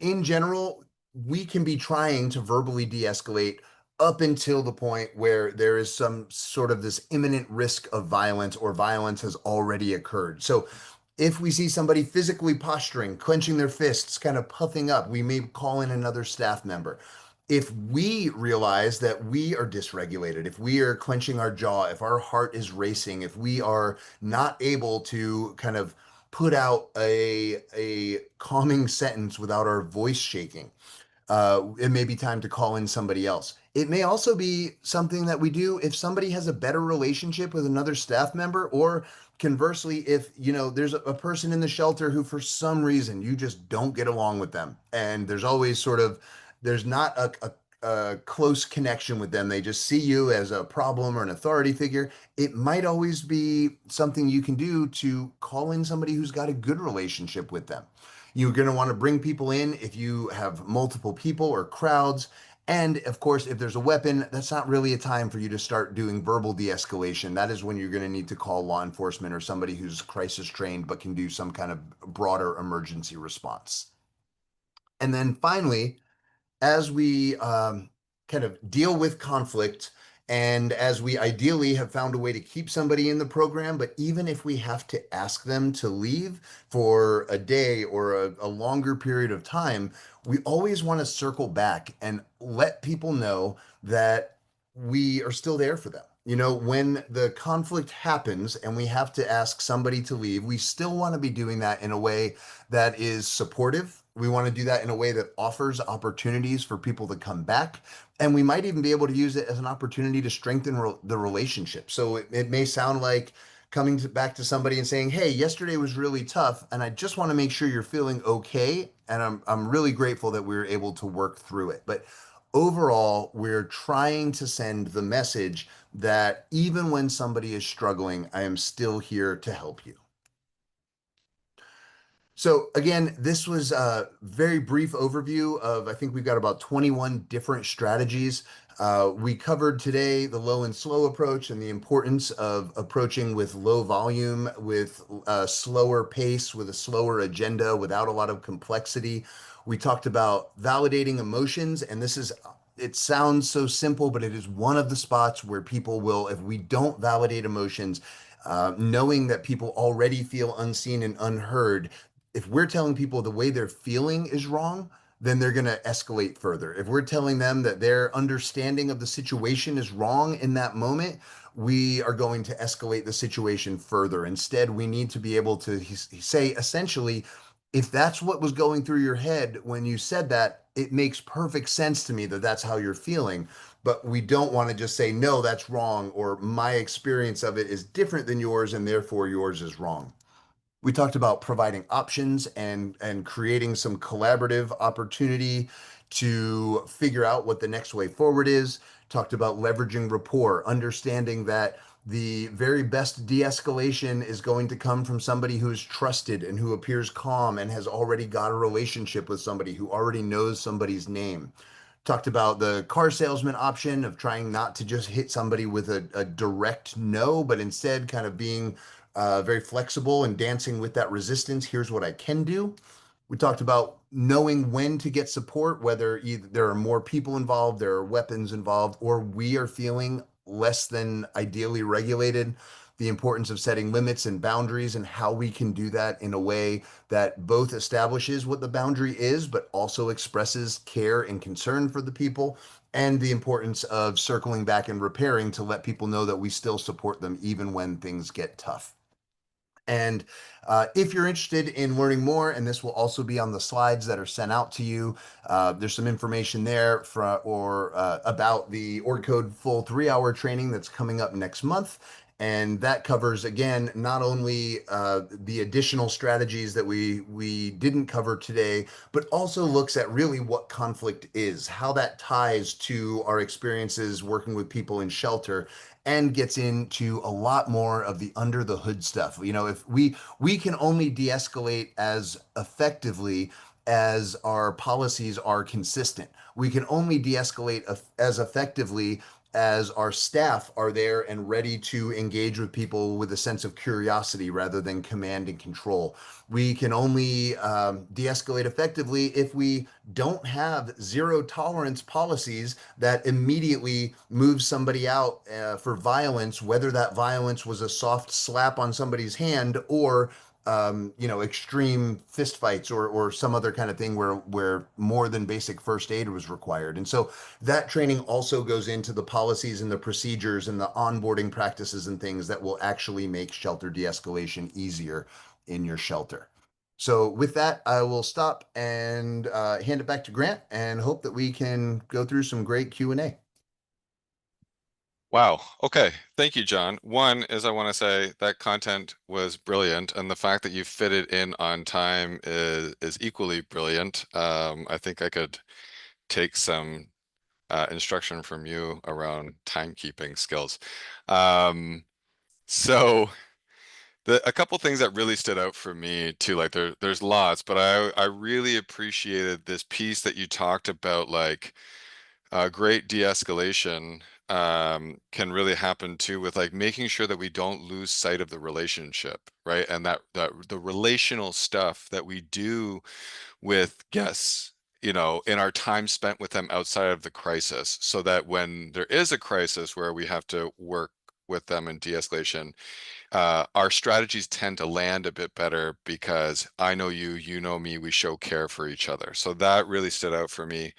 in general, we can be trying to verbally de-escalate up until the point where there is some sort of this imminent risk of violence or violence has already occurred. So if we see somebody physically posturing, clenching their fists, kind of puffing up, we may call in another staff member. If we realize that we are dysregulated, if we are clenching our jaw, if our heart is racing, if we are not able to kind of put out a calming sentence without our voice shaking, it may be time to call in somebody else. It may also be something that we do if somebody has a better relationship with another staff member, or conversely, if there's a person in the shelter who for some reason you just don't get along with them, and there's always sort of there's not a close connection with them. They just see you as a problem or an authority figure. It might always be something you can do to call in somebody who's got a good relationship with them. You're going to want to bring people in if you have multiple people or crowds. And of course, if there's a weapon, that's not really a time for you to start doing verbal de-escalation. That is when you're going to need to call law enforcement or somebody who's crisis trained but can do some kind of broader emergency response. And then finally, as we kind of deal with conflict and as we ideally have found a way to keep somebody in the program, but even if we have to ask them to leave for a day or a longer period of time, we always want to circle back and let people know that we are still there for them. You know, when the conflict happens and we have to ask somebody to leave, we still want to be doing that in a way that is supportive. We want to do that in a way that offers opportunities for people to come back. And we might even be able to use it as an opportunity to strengthen the relationship. So it may sound like back to somebody and saying, hey, yesterday was really tough. And I just want to make sure you're feeling okay. And I'm really grateful that we were able to work through it. But overall, we're trying to send the message that even when somebody is struggling, I am still here to help you. So again, this was a very brief overview of, I think we've got about 21 different strategies. We covered today the low and slow approach and the importance of approaching with low volume, with a slower pace, with a slower agenda, without a lot of complexity. We talked about validating emotions, and it sounds so simple, but it is one of the spots where people will, if we don't validate emotions, knowing that people already feel unseen and unheard, if we're telling people the way they're feeling is wrong, then they're going to escalate further. If we're telling them that their understanding of the situation is wrong in that moment, we are going to escalate the situation further. Instead, we need to be able to say essentially, if that's what was going through your head when you said that, it makes perfect sense to me that that's how you're feeling. But we don't want to just say, no, that's wrong, or my experience of it is different than yours, and therefore yours is wrong. We talked about providing options and creating some collaborative opportunity to figure out what the next way forward is. Talked about leveraging rapport, understanding that the very best de-escalation is going to come from somebody who is trusted and who appears calm and has already got a relationship with somebody, who already knows somebody's name. Talked about the car salesman option of trying not to just hit somebody with a direct no, but instead kind of being very flexible and dancing with that resistance. Here's what I can do. We talked about knowing when to get support, whether either there are more people involved, there are weapons involved, or we are feeling less than ideally regulated. The importance of setting limits and boundaries, and how we can do that in a way that both establishes what the boundary is, but also expresses care and concern for the people, and the importance of circling back and repairing to let people know that we still support them even when things get tough. And if you're interested in learning more, and this will also be on the slides that are sent out to you, there's some information there about the Org Code full 3-hour training that's coming up next month. And that covers, again, not only the additional strategies that we didn't cover today, but also looks at really what conflict is, how that ties to our experiences working with people in shelter, and gets into a lot more of the under the hood stuff. You know, if we can only de-escalate as effectively as our policies are consistent. We can only de-escalate as effectively as our staff are there and ready to engage with people with a sense of curiosity rather than command and control. We can only de-escalate effectively if we don't have zero tolerance policies that immediately move somebody out for violence, whether that violence was a soft slap on somebody's hand or extreme fistfights or some other kind of thing where more than basic first aid was required. And so that training also goes into the policies and the procedures and the onboarding practices and things that will actually make shelter de-escalation easier in your shelter. So with that, I will stop and hand it back to Grant and hope that we can go through some great Q&A. Wow. Okay. Thank you, John. One is I want to say that content was brilliant, and the fact that you fit it in on time is equally brilliant. I think I could take some instruction from you around timekeeping skills. Um, so a couple things that really stood out for me too, like there's lots, but I really appreciated this piece that you talked about, like great de-escalation can really happen too with like making sure that we don't lose sight of the relationship, right? And that the relational stuff that we do with guests, you know, in our time spent with them outside of the crisis, so that when there is a crisis where we have to work with them in de-escalation, our strategies tend to land a bit better because I know you, you know me, we show care for each other. So that really stood out for me.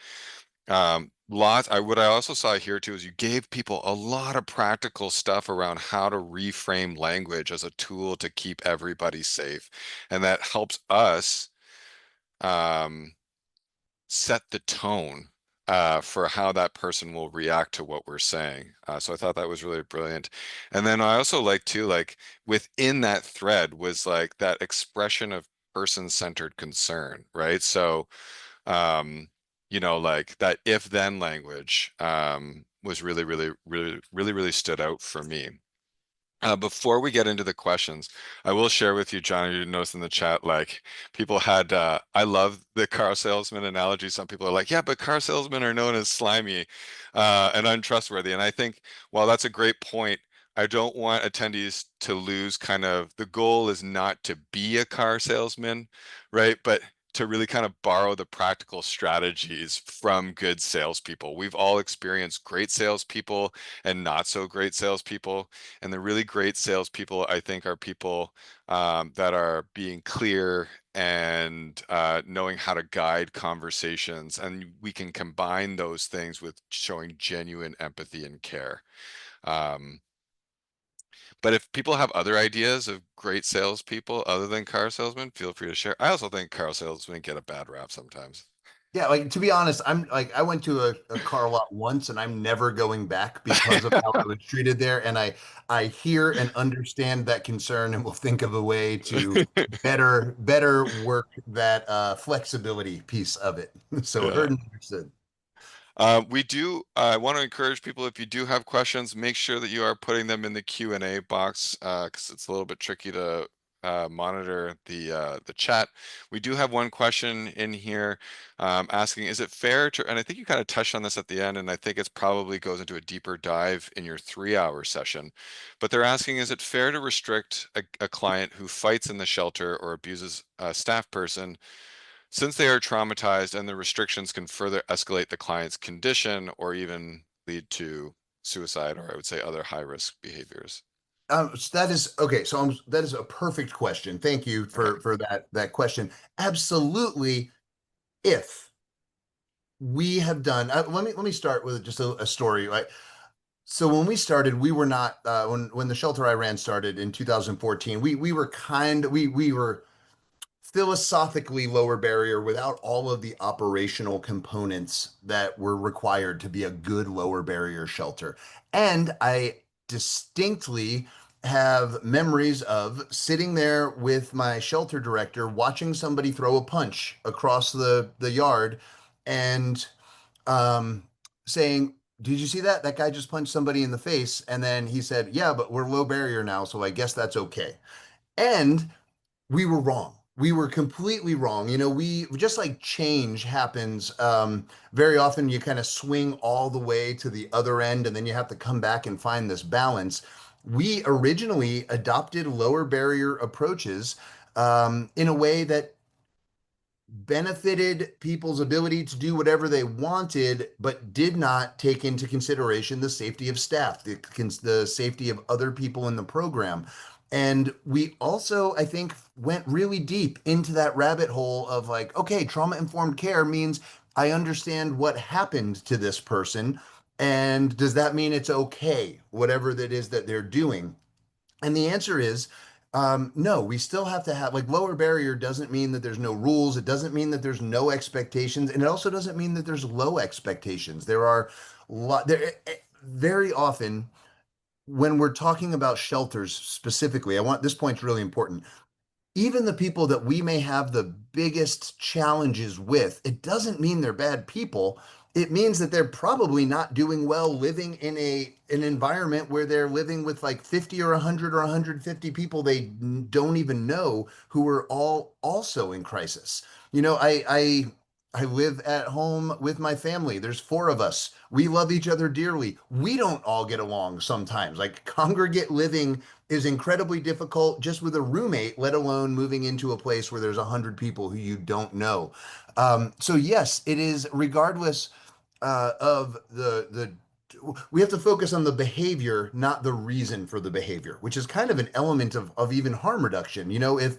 What I also saw here too is you gave people a lot of practical stuff around how to reframe language as a tool to keep everybody safe. And that helps us um, set the tone for how that person will react to what we're saying. So I thought that was really brilliant. And then I also like too, like within that thread was like that expression of person-centered concern, right? So um, you know, like that if then language was really stood out for me. Before we get into the questions, I will share with you, John, you noticed in the chat, like people had, I love the car salesman analogy. Some people are like, yeah, but car salesmen are known as slimy and untrustworthy. And I think while that's a great point, I don't want attendees to lose kind of the goal is not to be a car salesman, right? But to really kind of borrow the practical strategies from good salespeople. We've all experienced great salespeople and not so great salespeople. And the really great salespeople, I think, are people that are being clear and knowing how to guide conversations. And we can combine those things with showing genuine empathy and care. Um, but if people have other ideas of great salespeople other than car salesmen, feel free to share. I also think car salesmen get a bad rap sometimes. Yeah, like to be honest, I'm like I went to a car lot once and I'm never going back because of how I was treated there. And I hear and understand that concern and will think of a way to better work that flexibility piece of it. So Yeah. heard and understood. I want to encourage people, if you do have questions, make sure that you are putting them in the Q&A box, because it's a little bit tricky to monitor the chat. We do have one question in here asking, is it fair to, and I think you kind of touched on this at the end, and I think it's probably goes into a deeper dive in your 3-hour session, but they're asking, is it fair to restrict a client who fights in the shelter or abuses a staff person since they are traumatized, and the restrictions can further escalate the client's condition or even lead to suicide, or I would say other high risk behaviors? So that is okay. So that is a perfect question. Thank you Okay. for that question. Absolutely. If we have done, let me start with just a story. Right. So when we started, we were not when the shelter I ran started in 2014. We were we were philosophically lower barrier without all of the operational components that were required to be a good lower barrier shelter. And I distinctly have memories of sitting there with my shelter director watching somebody throw a punch across the yard and um, saying, "Did you see that? That guy just punched somebody in the face." And then he said, "Yeah, but we're low barrier now, so I guess that's okay." And we were wrong. We were completely wrong. You know, we just like change happens. Very often you kind of swing all the way to the other end and then you have to come back and find this balance. We originally adopted lower barrier approaches in a way that benefited people's ability to do whatever they wanted, but did not take into consideration the safety of staff, the safety of other people in the program. And we also, I think, went really deep into that rabbit hole of like, okay, trauma informed care means I understand what happened to this person. And does that mean it's okay, whatever that is that they're doing? And the answer is no, we still have to have like lower barrier doesn't mean that there's no rules. It doesn't mean that there's no expectations. And it also doesn't mean that there's low expectations. There are very often when we're talking about shelters specifically, I want this point's really important, even the people that we may have the biggest challenges with, it doesn't mean they're bad people. It means that they're probably not doing well living in an environment where they're living with like 50 or 100 or 150 people they don't even know who are all also in crisis. You know, I live at home with my family. There's four of us. We love each other dearly. We don't all get along sometimes. Like congregate living is incredibly difficult just with a roommate, let alone moving into a place where there's 100 people who you don't know. So yes, it is regardless of the we have to focus on the behavior, not the reason for the behavior, which is kind of an element of even harm reduction. You know, if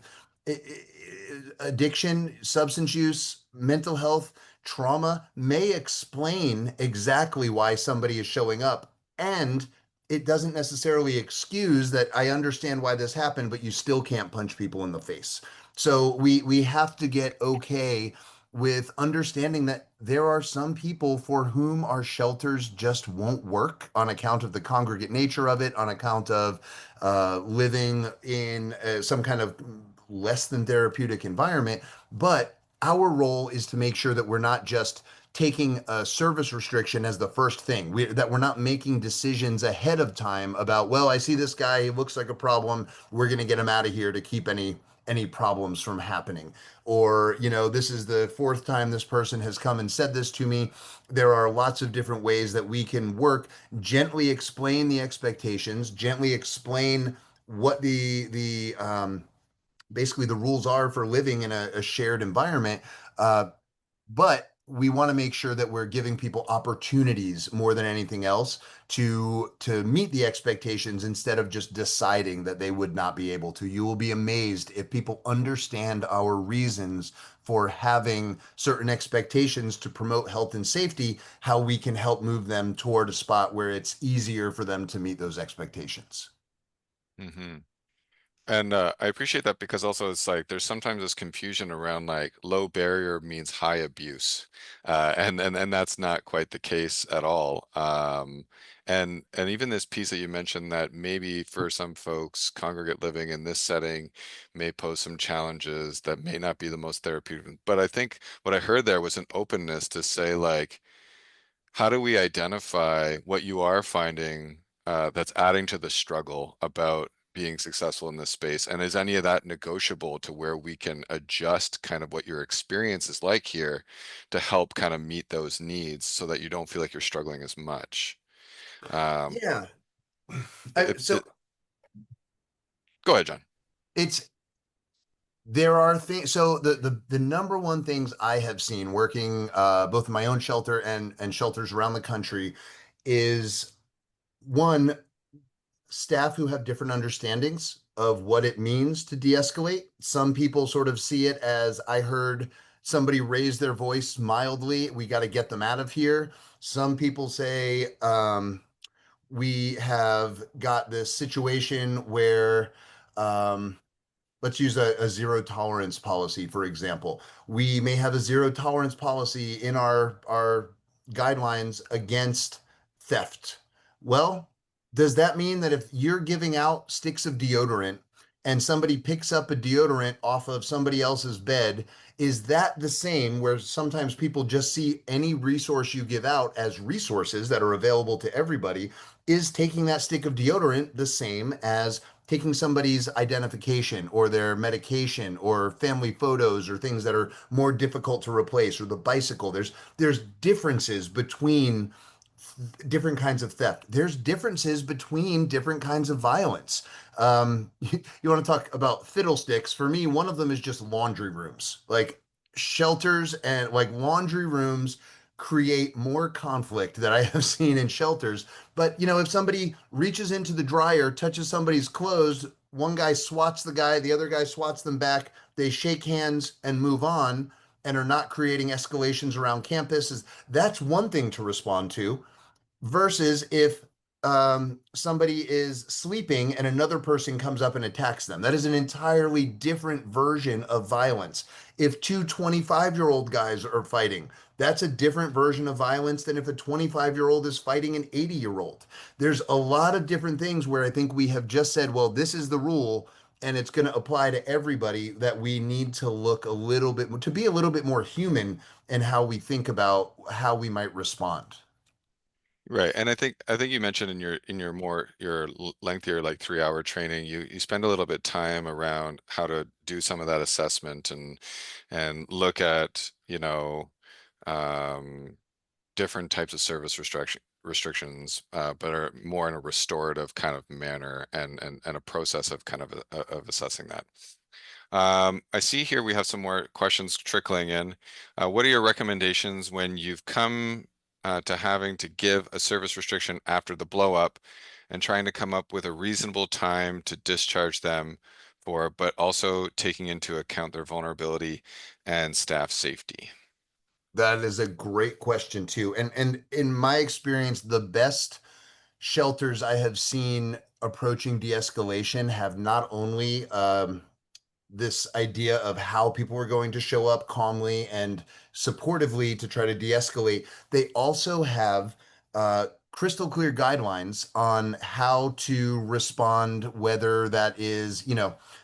addiction, substance use, mental health, trauma may explain exactly why somebody is showing up. And it doesn't necessarily excuse that I understand why this happened, but you still can't punch people in the face. So we have to get okay with understanding that there are some people for whom our shelters just won't work on account of the congregate nature of it, on account of living in some kind of less than therapeutic environment. But our role is to make sure that we're not just taking a service restriction as the first thing, that we're not making decisions ahead of time about, well, I see this guy, he looks like a problem, we're going to get him out of here to keep any problems from happening. Or, you know, this is the fourth time this person has come and said this to me. There are lots of different ways that we can work, gently explain the expectations, gently explain what the basically the rules are for living in a shared environment. But we want to make sure that we're giving people opportunities more than anything else to meet the expectations instead of just deciding that they would not be able to. You will be amazed if people understand our reasons for having certain expectations to promote health and safety, how we can help move them toward a spot where it's easier for them to meet those expectations. Hmm. And I appreciate that because also it's like there's sometimes this confusion around like low barrier means high abuse, and that's not quite the case at all. And even this piece that you mentioned that maybe for some folks, congregate living in this setting may pose some challenges that may not be the most therapeutic. But I think what I heard there was an openness to say like, how do we identify what you are finding that's adding to the struggle about being successful in this space? And is any of that negotiable to where we can adjust kind of what your experience is like here to help kind of meet those needs so that you don't feel like you're struggling as much? Um, Yeah. it, So it, Go ahead, John. it's there are things. So the number one things I have seen working both in my own shelter and shelters around the country is one, staff who have different understandings of what it means to de-escalate. Some people sort of see it as, I heard somebody raise their voice mildly, we got to get them out of here. Some people say, we have got this situation where let's use a zero tolerance policy, for example. We may have a zero tolerance policy in our guidelines against theft. Well, does that mean that if you're giving out sticks of deodorant and somebody picks up a deodorant off of somebody else's bed, is that the same where sometimes people just see any resource you give out as resources that are available to everybody? Is taking that stick of deodorant the same as taking somebody's identification or their medication or family photos or things that are more difficult to replace, or the bicycle? There's differences between different kinds of theft. There's differences between different kinds of violence. You want to talk about fiddlesticks? For me, one of them is just laundry rooms. Like shelters and like laundry rooms create more conflict that I have seen in shelters. But if somebody reaches into the dryer, touches somebody's clothes, one guy swats the guy, the other guy swats them back, they shake hands and move on and are not creating escalations around campus. That's one thing to respond to, versus if somebody is sleeping and another person comes up and attacks them. That is an entirely different version of violence. If two 25-year-old guys are fighting, that's a different version of violence than if a 25-year-old is fighting an 80-year-old. There's a lot of different things where I think we have just said, well, this is the rule and it's going to apply to everybody, that we need to look a little bit to be a little bit more human in how we think about how we might respond. Right. And I think you mentioned in your more your lengthier like 3 hour training, you spend a little bit time around how to do some of that assessment and look at, um, different types of service restrictions, but are more in a restorative kind of manner and a process of kind of assessing that. I see here we have some more questions trickling in. What are your recommendations when you've come to having to give a service restriction after the blow up and trying to come up with a reasonable time to discharge them for, but also taking into account their vulnerability and staff safety? That is a great question too. And in my experience, the best shelters I have seen approaching de-escalation have not only this idea of how people were going to show up calmly and supportively to try to de-escalate, they also have crystal clear guidelines on how to respond, whether that is,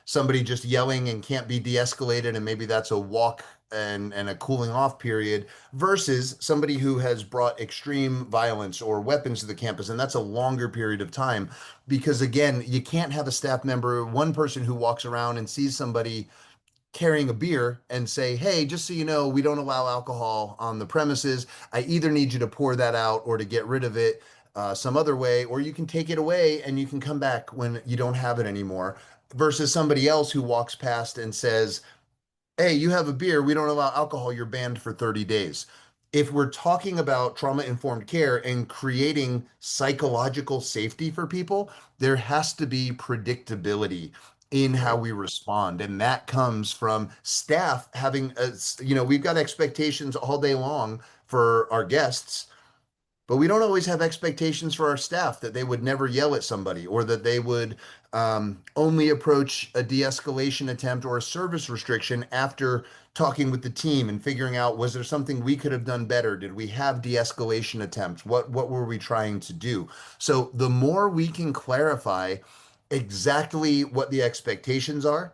somebody just yelling and can't be de-escalated, and maybe that's a walk and a cooling off period, versus somebody who has brought extreme violence or weapons to the campus, and that's a longer period of time. Because again, you can't have a staff member, one person who walks around and sees somebody carrying a beer and say, hey, just so you know, we don't allow alcohol on the premises. I either need you to pour that out or to get rid of it some other way, or you can take it away and you can come back when you don't have it anymore. Versus somebody else who walks past and says, hey, you have a beer, we don't allow alcohol, you're banned for 30 days. If we're talking about trauma informed care and creating psychological safety for people, there has to be predictability in how Right. we respond. And that comes from staff having, we've got expectations all day long for our guests, But we don't always have expectations for our staff that they would never yell at somebody or that they would only approach a de-escalation attempt or a service restriction after talking with the team and figuring out, was there something we could have done better? Did we have de-escalation attempts? What were we trying to do? So the more we can clarify exactly what the expectations are,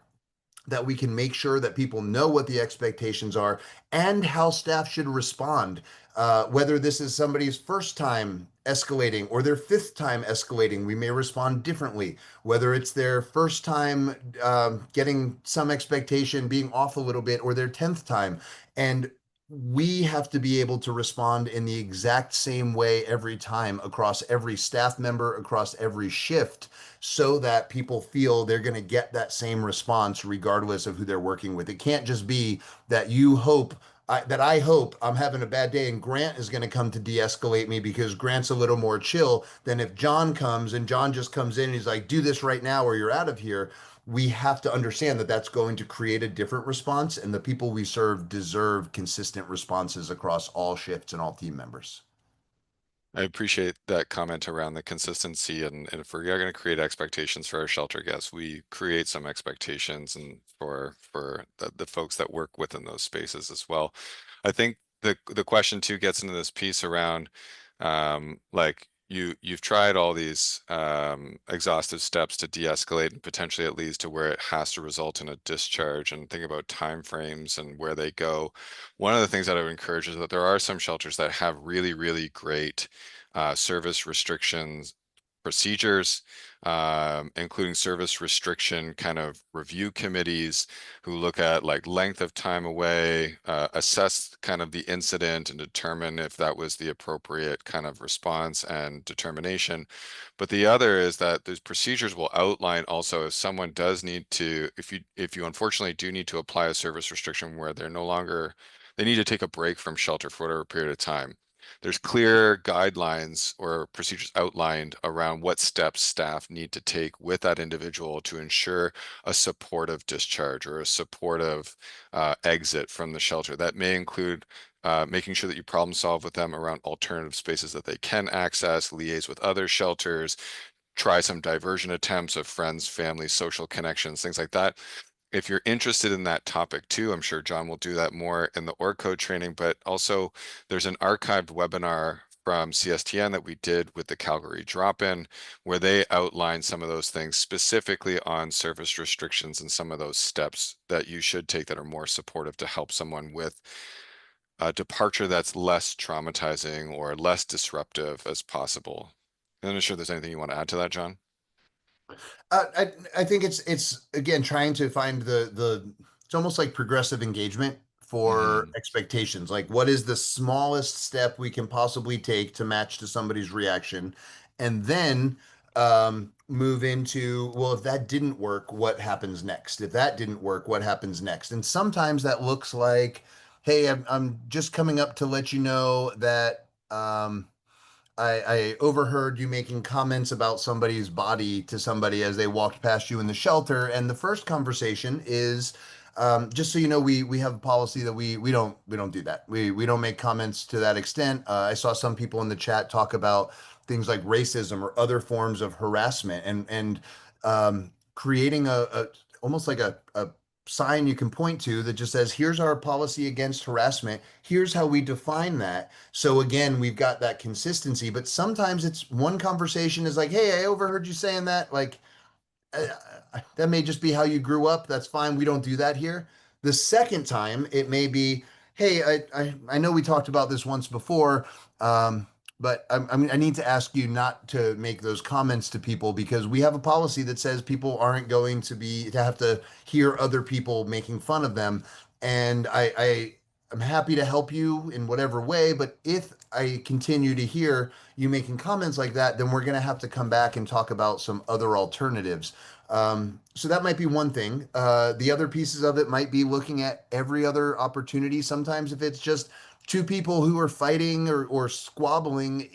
that we can make sure that people know what the expectations are and how staff should respond. Whether this is somebody's first time escalating or their fifth time escalating, we may respond differently. Whether it's their first time getting some expectation being off a little bit or their 10th time. And we have to be able to respond in the exact same way every time across every staff member, across every shift, so that people feel they're going to get that same response regardless of who they're working with. It can't just be that you hope that I hope I'm having a bad day and Grant is going to come to de-escalate me because Grant's a little more chill than if John comes and John just comes in and he's like, do this right now or you're out of here. We have to understand that that's going to create a different response, and the people we serve deserve consistent responses across all shifts and all team members. I appreciate that comment around the consistency, and if we're going to create expectations for our shelter guests, we create some expectations and for the folks that work within those spaces as well. I think the question too gets into this piece around like you've tried all these exhaustive steps to de-escalate, and potentially it leads to where it has to result in a discharge, and think about timeframes and where they go. One of the things that I would encourage is that there are some shelters that have really, really great service restrictions procedures, including service restriction kind of review committees who look at like length of time away, assess kind of the incident and determine if that was the appropriate kind of response and determination. But the other is that those procedures will outline also if someone does need to, if you unfortunately do need to apply a service restriction where they're no longer, they need to take a break from shelter for whatever period of time. There's clear guidelines or procedures outlined around what steps staff need to take with that individual to ensure a supportive discharge or a supportive exit from the shelter. That may include making sure that you problem solve with them around alternative spaces that they can access, liaise with other shelters, try some diversion attempts of friends, family, social connections, things like that. If you're interested in that topic too, I'm sure John will do that more in the org code training, but also there's an archived webinar from CSTN that we did with the Calgary drop-in where they outline some of those things specifically on service restrictions and some of those steps that you should take that are more supportive to help someone with a departure that's less traumatizing or less disruptive as possible. I'm not sure if there's anything you want to add to that, John. I think it's again trying to find the it's almost like progressive engagement for Hmm. expectations. Like, what is the smallest step we can possibly take to match to somebody's reaction, and then move into, well, if that didn't work, what happens next? If that didn't work, what happens next? And sometimes that looks like, hey, I'm just coming up to let you know that I overheard you making comments about somebody's body to somebody as they walked past you in the shelter. And the first conversation is, just so you know, we have a policy that we don't do that. We don't make comments to that extent. I saw some people in the chat talk about things like racism or other forms of harassment, and creating a almost like a sign you can point to that just says, here's our policy against harassment. Here's how we define that. So again, we've got that consistency, but sometimes it's one conversation is like, hey, I overheard you saying that. Like, uh, that may just be how you grew up. That's fine. We don't do that here. The second time, it may be, hey, I know we talked about this once before, but I need to ask you not to make those comments to people because we have a policy that says people aren't going to have to hear other people making fun of them. And I'm happy to help you in whatever way, but if I continue to hear you making comments like that, then we're going to have to come back and talk about some other alternatives. So that might be one thing. The other pieces of it might be looking at every other opportunity. Sometimes if it's just two people who are fighting or squabbling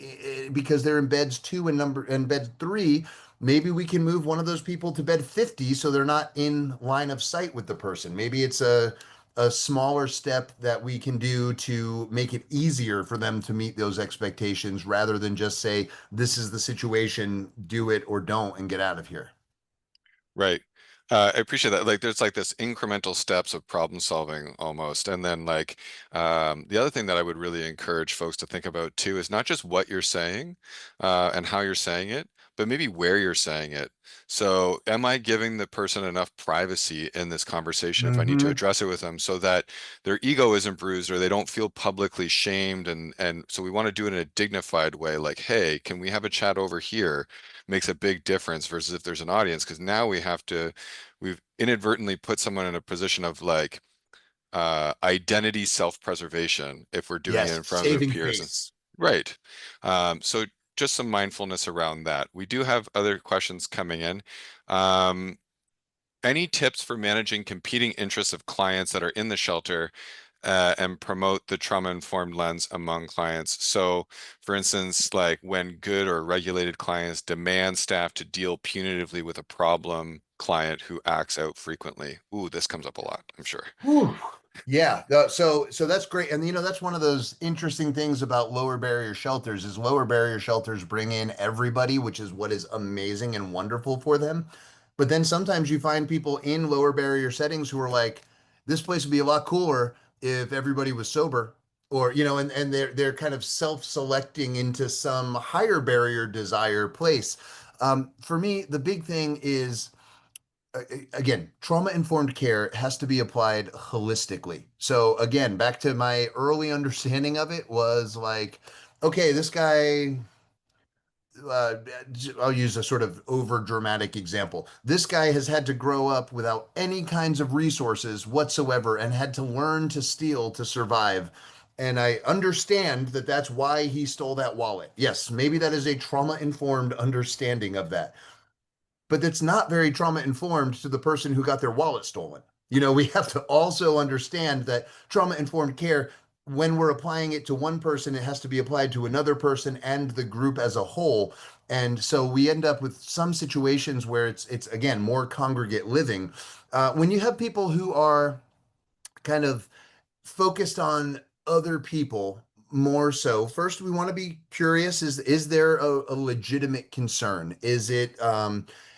because they're in beds two and bed three, maybe we can move one of those people to bed 50 so they're not in line of sight with the person. Maybe it's a smaller step that we can do to make it easier for them to meet those expectations rather than just say, this is the situation, do it or don't, and get out of here. Right. I appreciate that. Like, there's like this incremental steps of problem solving almost. And then, like, the other thing that I would really encourage folks to think about too is not just what you're saying, and how you're saying it, but maybe where you're saying it. So, am I giving the person enough privacy in this conversation if I need to Hmm. address it with them so that their ego isn't bruised or they don't feel publicly shamed? And so we want to do it in a dignified way, like, hey, can we have a chat over here? Makes a big difference versus if there's an audience, because now we've inadvertently put someone in a position of like identity self-preservation if we're doing it Yes, in front of their saving peers. And face. right. So just some mindfulness around that. We do have other questions coming in. Um, any tips for managing competing interests of clients that are in the shelter, and promote the trauma-informed lens among clients? So, for instance, like when good or regulated clients demand staff to deal punitively with a problem client who acts out frequently. Ooh, this comes up a lot, I'm sure. Whew. Yeah, so that's great. And that's one of those interesting things about lower barrier shelters is lower barrier shelters bring in everybody, which is what is amazing and wonderful for them. But then sometimes you find people in lower barrier settings who are like, this place would be a lot cooler if everybody was sober. Or, and they're kind of self-selecting into some higher barrier desire place. For me, the big thing is again, trauma informed care has to be applied holistically. So, again, back to my early understanding of it was like, okay, this guy, uh, I'll use a sort of over dramatic example. This guy has had to grow up without any kinds of resources whatsoever and had to learn to steal to survive. And I understand that that's why he stole that wallet. Yes, maybe that is a trauma informed understanding of that, but that's not very trauma informed to the person who got their wallet stolen. We have to also understand that trauma informed care, when we're applying it to one person, it has to be applied to another person and the group as a whole. And so we end up with some situations where it's again more congregate living. When you have people who are kind of focused on other people more so, first we want to be curious, is there a legitimate concern? Is it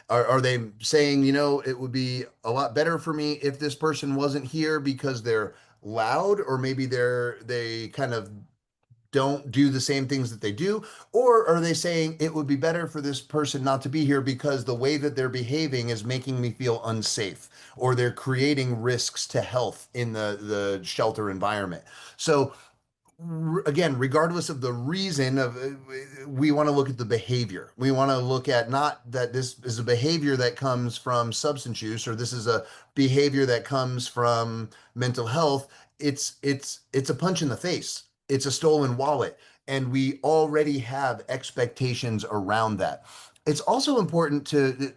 are they saying, it would be a lot better for me if this person wasn't here because they're loud, or maybe they kind of don't do the same things that they do? Or are they saying it would be better for this person not to be here because the way that they're behaving is making me feel unsafe, or they're creating risks to health in the shelter environment? So again, regardless of the reason of, we want to look at the behavior. We want to look at not that this is a behavior that comes from substance use, or this is a behavior that comes from mental health. It's a punch in the face. It's a stolen wallet, and we already have expectations around that. It's also important to,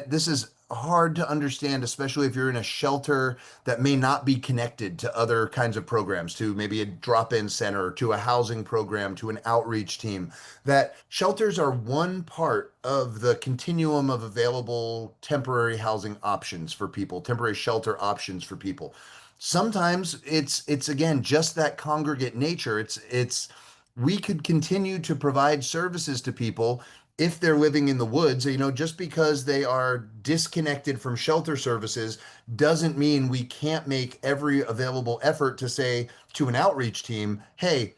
this is hard to understand, especially if you're in a shelter that may not be connected to other kinds of programs, to maybe a drop-in center, to a housing program, to an outreach team, that shelters are one part of the continuum of available temporary housing options for people, temporary shelter options for people. Sometimes it's again just that congregate nature. It's we could continue to provide services to people if they're living in the woods. Just because they are disconnected from shelter services doesn't mean we can't make every available effort to say to an outreach team, hey,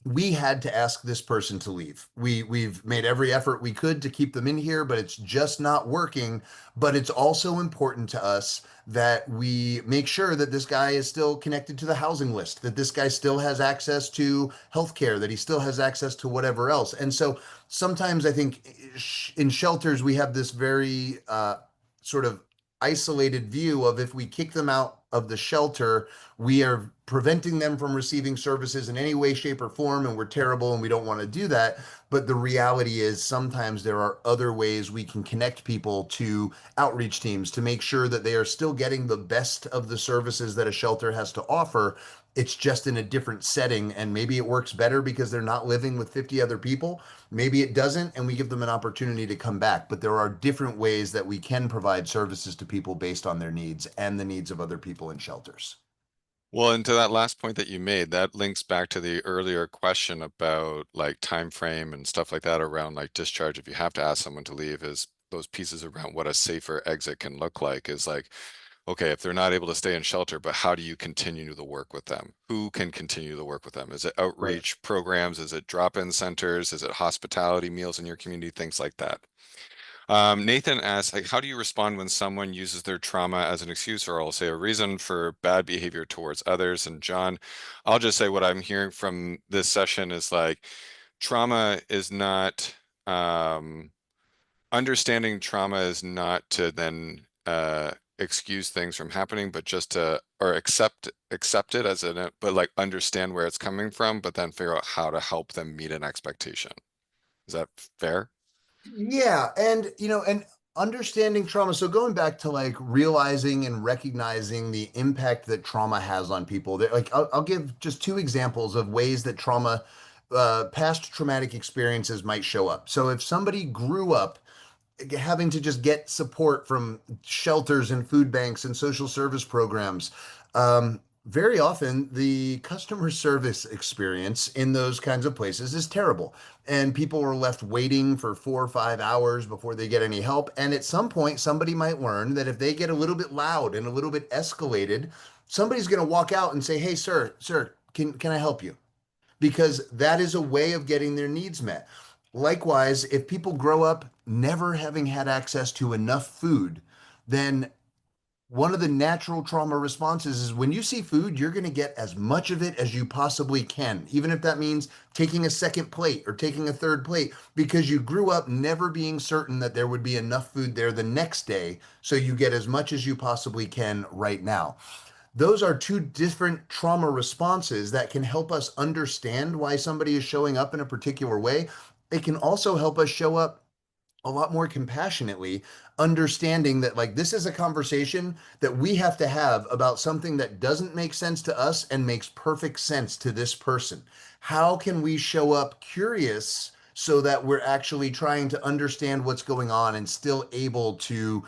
we had to ask this person to leave. We've made every effort we could to keep them in here, but it's just not working. But it's also important to us that we make sure that this guy is still connected to the housing list, that this guy still has access to healthcare, that he still has access to whatever else. And so sometimes I think in shelters we have this very sort of isolated view of, if we kick them out of the shelter, we are preventing them from receiving services in any way, shape, or form, and we're terrible and we don't want to do that. But the reality is sometimes there are other ways we can connect people to outreach teams to make sure that they are still getting the best of the services that a shelter has to offer. It's just in a different setting, and maybe it works better because they're not living with 50 other people. Maybe it doesn't, and we give them an opportunity to come back. But there are different ways that we can provide services to people based on their needs and the needs of other people in shelters. Well, and to that last point that you made, that links back to the earlier question about like time frame and stuff like that around like discharge. If you have to ask someone to leave, is those pieces around what a safer exit can look like is like, okay, if they're not able to stay in shelter, but how do you continue the work with them? Who can continue the work with them? Is it Right. outreach programs? Is it drop-in centers? Is it hospitality meals in your community? Things like that. Nathan asks, like, how do you respond when someone uses their trauma as an excuse or I'll say a reason for bad behavior towards others? And John, I'll just say what I'm hearing from this session is like trauma is not understanding trauma is not to then excuse things from happening, but just to or accept it as an but like understand where it's coming from, but then figure out how to help them meet an expectation. Is that fair? Yeah, and understanding trauma. So going back to like realizing and recognizing the impact that trauma has on people. Like I'll give just two examples of ways that trauma, past traumatic experiences might show up. So if somebody grew up having to just get support from shelters and food banks and social service programs. Very often, the customer service experience in those kinds of places is terrible. And people are left waiting for 4 or 5 hours before they get any help. And at some point, somebody might learn that if they get a little bit loud and a little bit escalated, somebody's going to walk out and say, "Hey, sir, can I help you?" Because that is a way of getting their needs met. Likewise, if people grow up never having had access to enough food, then one of the natural trauma responses is when you see food, you're going to get as much of it as you possibly can, even if that means taking a second plate or taking a third plate, because you grew up never being certain that there would be enough food there the next day. So you get as much as you possibly can right now. Those are two different trauma responses that can help us understand why somebody is showing up in a particular way. It can also help us show up a lot more compassionately, understanding that like this is a conversation that we have to have about something that doesn't make sense to us and makes perfect sense to this person. How can we show up curious so that we're actually trying to understand what's going on and still able to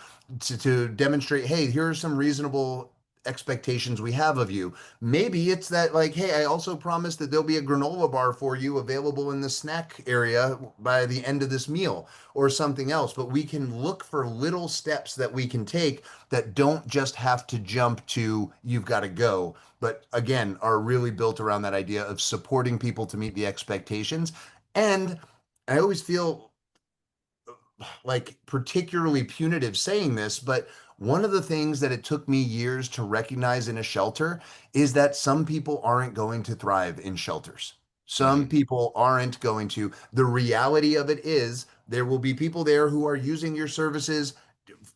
demonstrate, hey, here are some reasonable expectations we have of you. Maybe it's that like, hey, I also promise that there'll be a granola bar for you available in the snack area by the end of this meal or something else. But we can look for little steps that we can take that don't just have to jump to you've got to go, but again, are really built around that idea of supporting people to meet the expectations. And I always feel like particularly punitive saying this, but one of the things that it took me years to recognize in a shelter is that some people aren't going to thrive in shelters. Some Hmm. people aren't going to. The reality of it is there will be people there who are using your services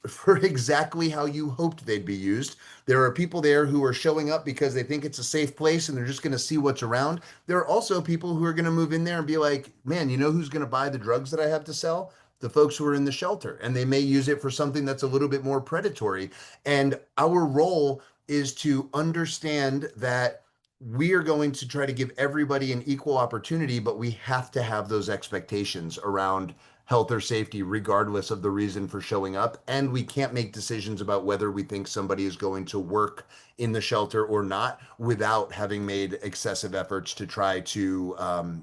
for exactly how you hoped they'd be used. There are people there who are showing up because they think it's a safe place and they're just going to see what's around. There are also people who are going to move in there and be like, man, you know who's going to buy the drugs that I have to sell? The folks who are in the shelter. And they may use it for something that's a little bit more predatory. And our role is to understand that we are going to try to give everybody an equal opportunity, but we have to have those expectations around health or safety, regardless of the reason for showing up. And we can't make decisions about whether we think somebody is going to work in the shelter or not without having made excessive efforts to try to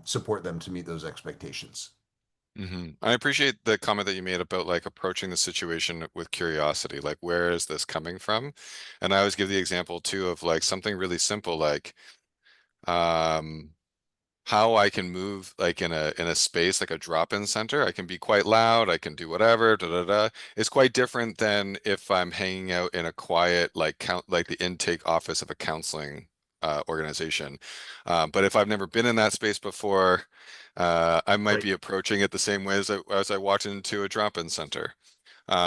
support them to meet those expectations. I appreciate the comment that you made about like approaching the situation with curiosity, like where is this coming from? And I always give the example too of like something really simple, like um, how I can move like in a space like a drop-in center. I can be quite loud, I can do whatever, da da da. It's quite different than if I'm hanging out in a quiet like like the intake office of a counseling organization. But if I've never been in that space before, I might Right. be approaching it the same way as I walked into a drop-in center.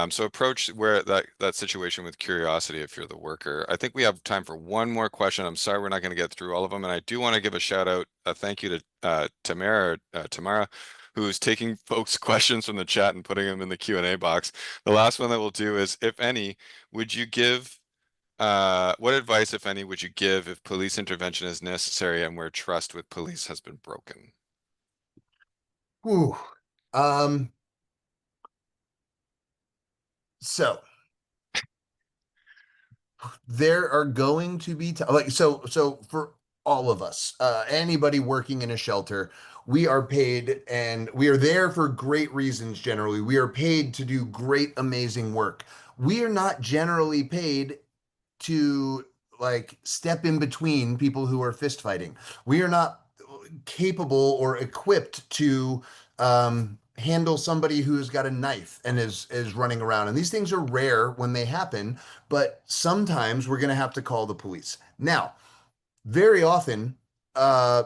So approach where that situation with curiosity if you're the worker. I think we have time for one more question. I'm sorry we're not going to get through all of them, and I do want to give a shout out, a thank you to Tamara, who's taking folks' questions from the chat and putting them in the Q&A box. The last one that we'll do is, if any, would you give what advice, if any, would you give if police intervention is necessary and where trust with police has been broken? Whew. Um, so There are going to be so for all of us, anybody working in a shelter, we are paid and we are there for great reasons. Generally, we are paid to do great, amazing work. We are not generally paid to like step in between people who are fist fighting. We are not capable or equipped to handle somebody who's got a knife and is running around. And these things are rare when they happen, but sometimes we're going to have to call the police. Now, very often, uh,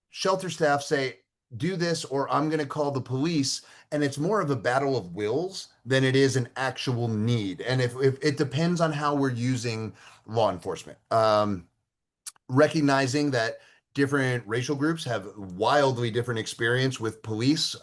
shelter staff say, do this or I'm going to call the police. And it's more of a battle of wills than it is an actual need. And if it depends on how we're using law enforcement. Recognizing that different racial groups have wildly different experience with police.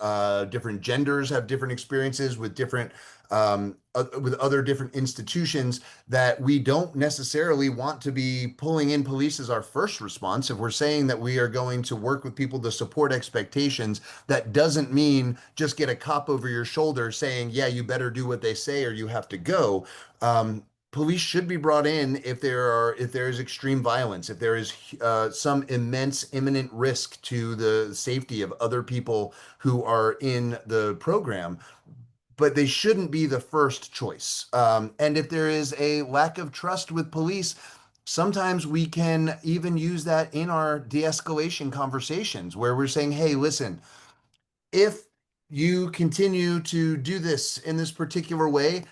Different genders have different experiences with different with other different institutions that we don't necessarily want to be pulling in police as our first response. If we're saying that we are going to work with people to support expectations, that doesn't mean just get a cop over your shoulder saying, yeah, you better do what they say or you have to go. Police should be brought in if there is extreme violence, if there is some immense imminent risk to the safety of other people who are in the program, but they shouldn't be the first choice. And if there is a lack of trust with police, sometimes we can even use that in our de-escalation conversations where we're saying, hey, listen, if you continue to do this in this particular way,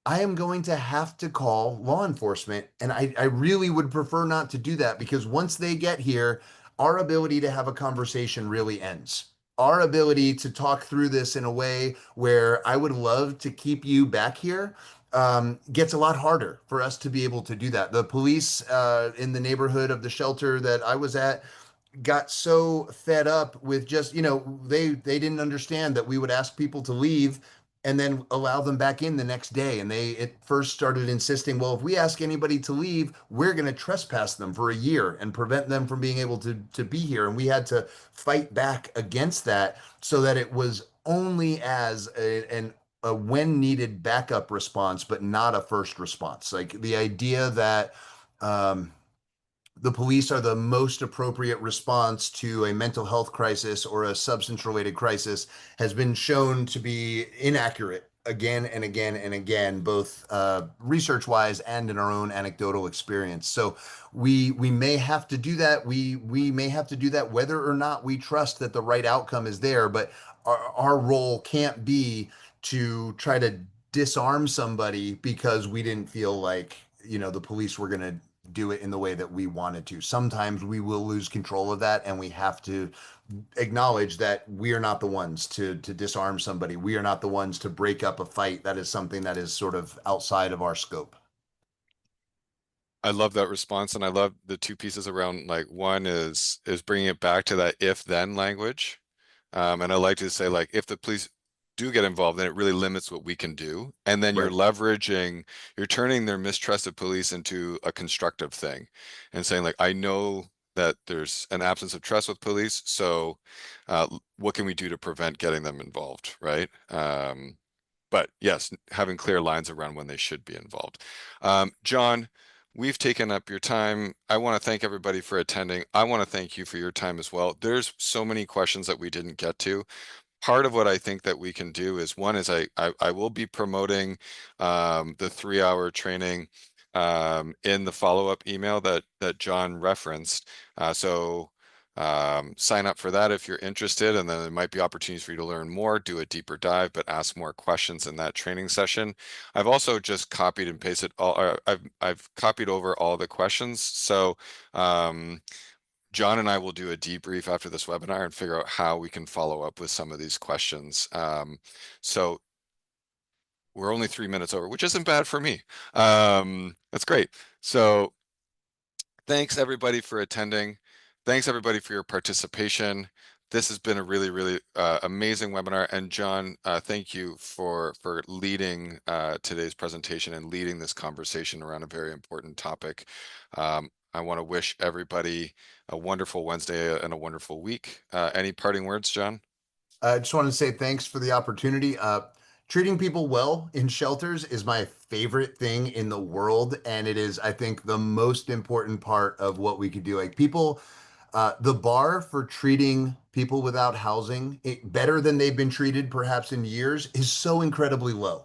I am going to have to call law enforcement. And I really would prefer not to do that because once they get here, our ability to have a conversation really ends. Our ability to talk through this in a way where I would love to keep you back here gets a lot harder for us to be able to do that. The police in the neighborhood of the shelter that I was at got so fed up with just, they didn't understand that we would ask people to leave and then allow them back in the next day. And they at first started insisting, well, if we ask anybody to leave, we're going to trespass them for a year and prevent them from being able to be here. And we had to fight back against that so that it was only as a when needed backup response, but not a first response. Like the idea that um, the police are the most appropriate response to a mental health crisis or a substance related crisis has been shown to be inaccurate again and again and again, both research wise and in our own anecdotal experience. So we may have to do that. We may have to do that whether or not we trust that the right outcome is there. But our role can't be to try to disarm somebody because we didn't feel like the police were going to do it in the way that we wanted to. Sometimes we will lose control of that, and we have to acknowledge that we are not the ones to disarm somebody. We are not the ones to break up a fight. That is something that is sort of outside of our scope. I love that response, and I love the two pieces around like one is bringing it back to that if then language. And I like to say like if the police do get involved, then it really limits what we can do. And then Right. you're turning their mistrust of police into a constructive thing and saying like, I know that there's an absence of trust with police, so what can we do to prevent getting them involved, right? But yes, having clear lines around when they should be involved. John, we've taken up your time. I want to thank everybody for attending. I want to thank you for your time as well. There's so many questions that we didn't get to. Part of what I think that we can do is one is I will be promoting the 3-hour training in the follow-up email that John referenced. So sign up for that if you're interested, and then there might be opportunities for you to learn more, do a deeper dive, but ask more questions in that training session. I've also just copied and pasted all, I've copied over all the questions. So John and I will do a debrief after this webinar and figure out how we can follow up with some of these questions. So we're only 3 minutes over, which isn't bad for me. That's great. So thanks everybody for attending. Thanks everybody for your participation. This has been a really, really amazing webinar. And John, thank you for leading today's presentation and leading this conversation around a very important topic. I want to wish everybody a wonderful Wednesday and a wonderful week. Any parting words, John? I just want to say thanks for the opportunity. Treating people well in shelters is my favorite thing in the world, and it is, I think, the most important part of what we could do. Like people, the bar for treating people without housing better than they've been treated perhaps in years is so incredibly low.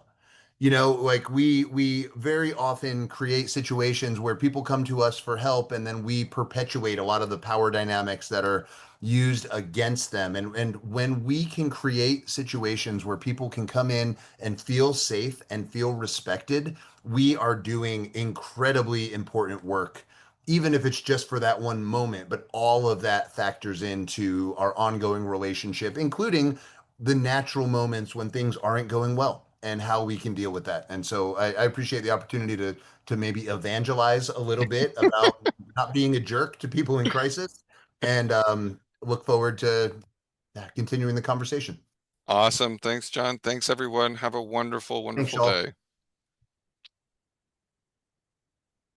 You know, like we very often create situations where people come to us for help, and then we perpetuate a lot of the power dynamics that are used against them. And when we can create situations where people can come in and feel safe and feel respected, we are doing incredibly important work, even if it's just for that one moment. But all of that factors into our ongoing relationship, including the natural moments when things aren't going well and how we can deal with that. And so I appreciate the opportunity to maybe evangelize a little bit about not being a jerk to people in crisis, and look forward to continuing the conversation. Awesome. Thanks, John. Thanks, everyone. Have a wonderful, Thanks, wonderful y'all. day.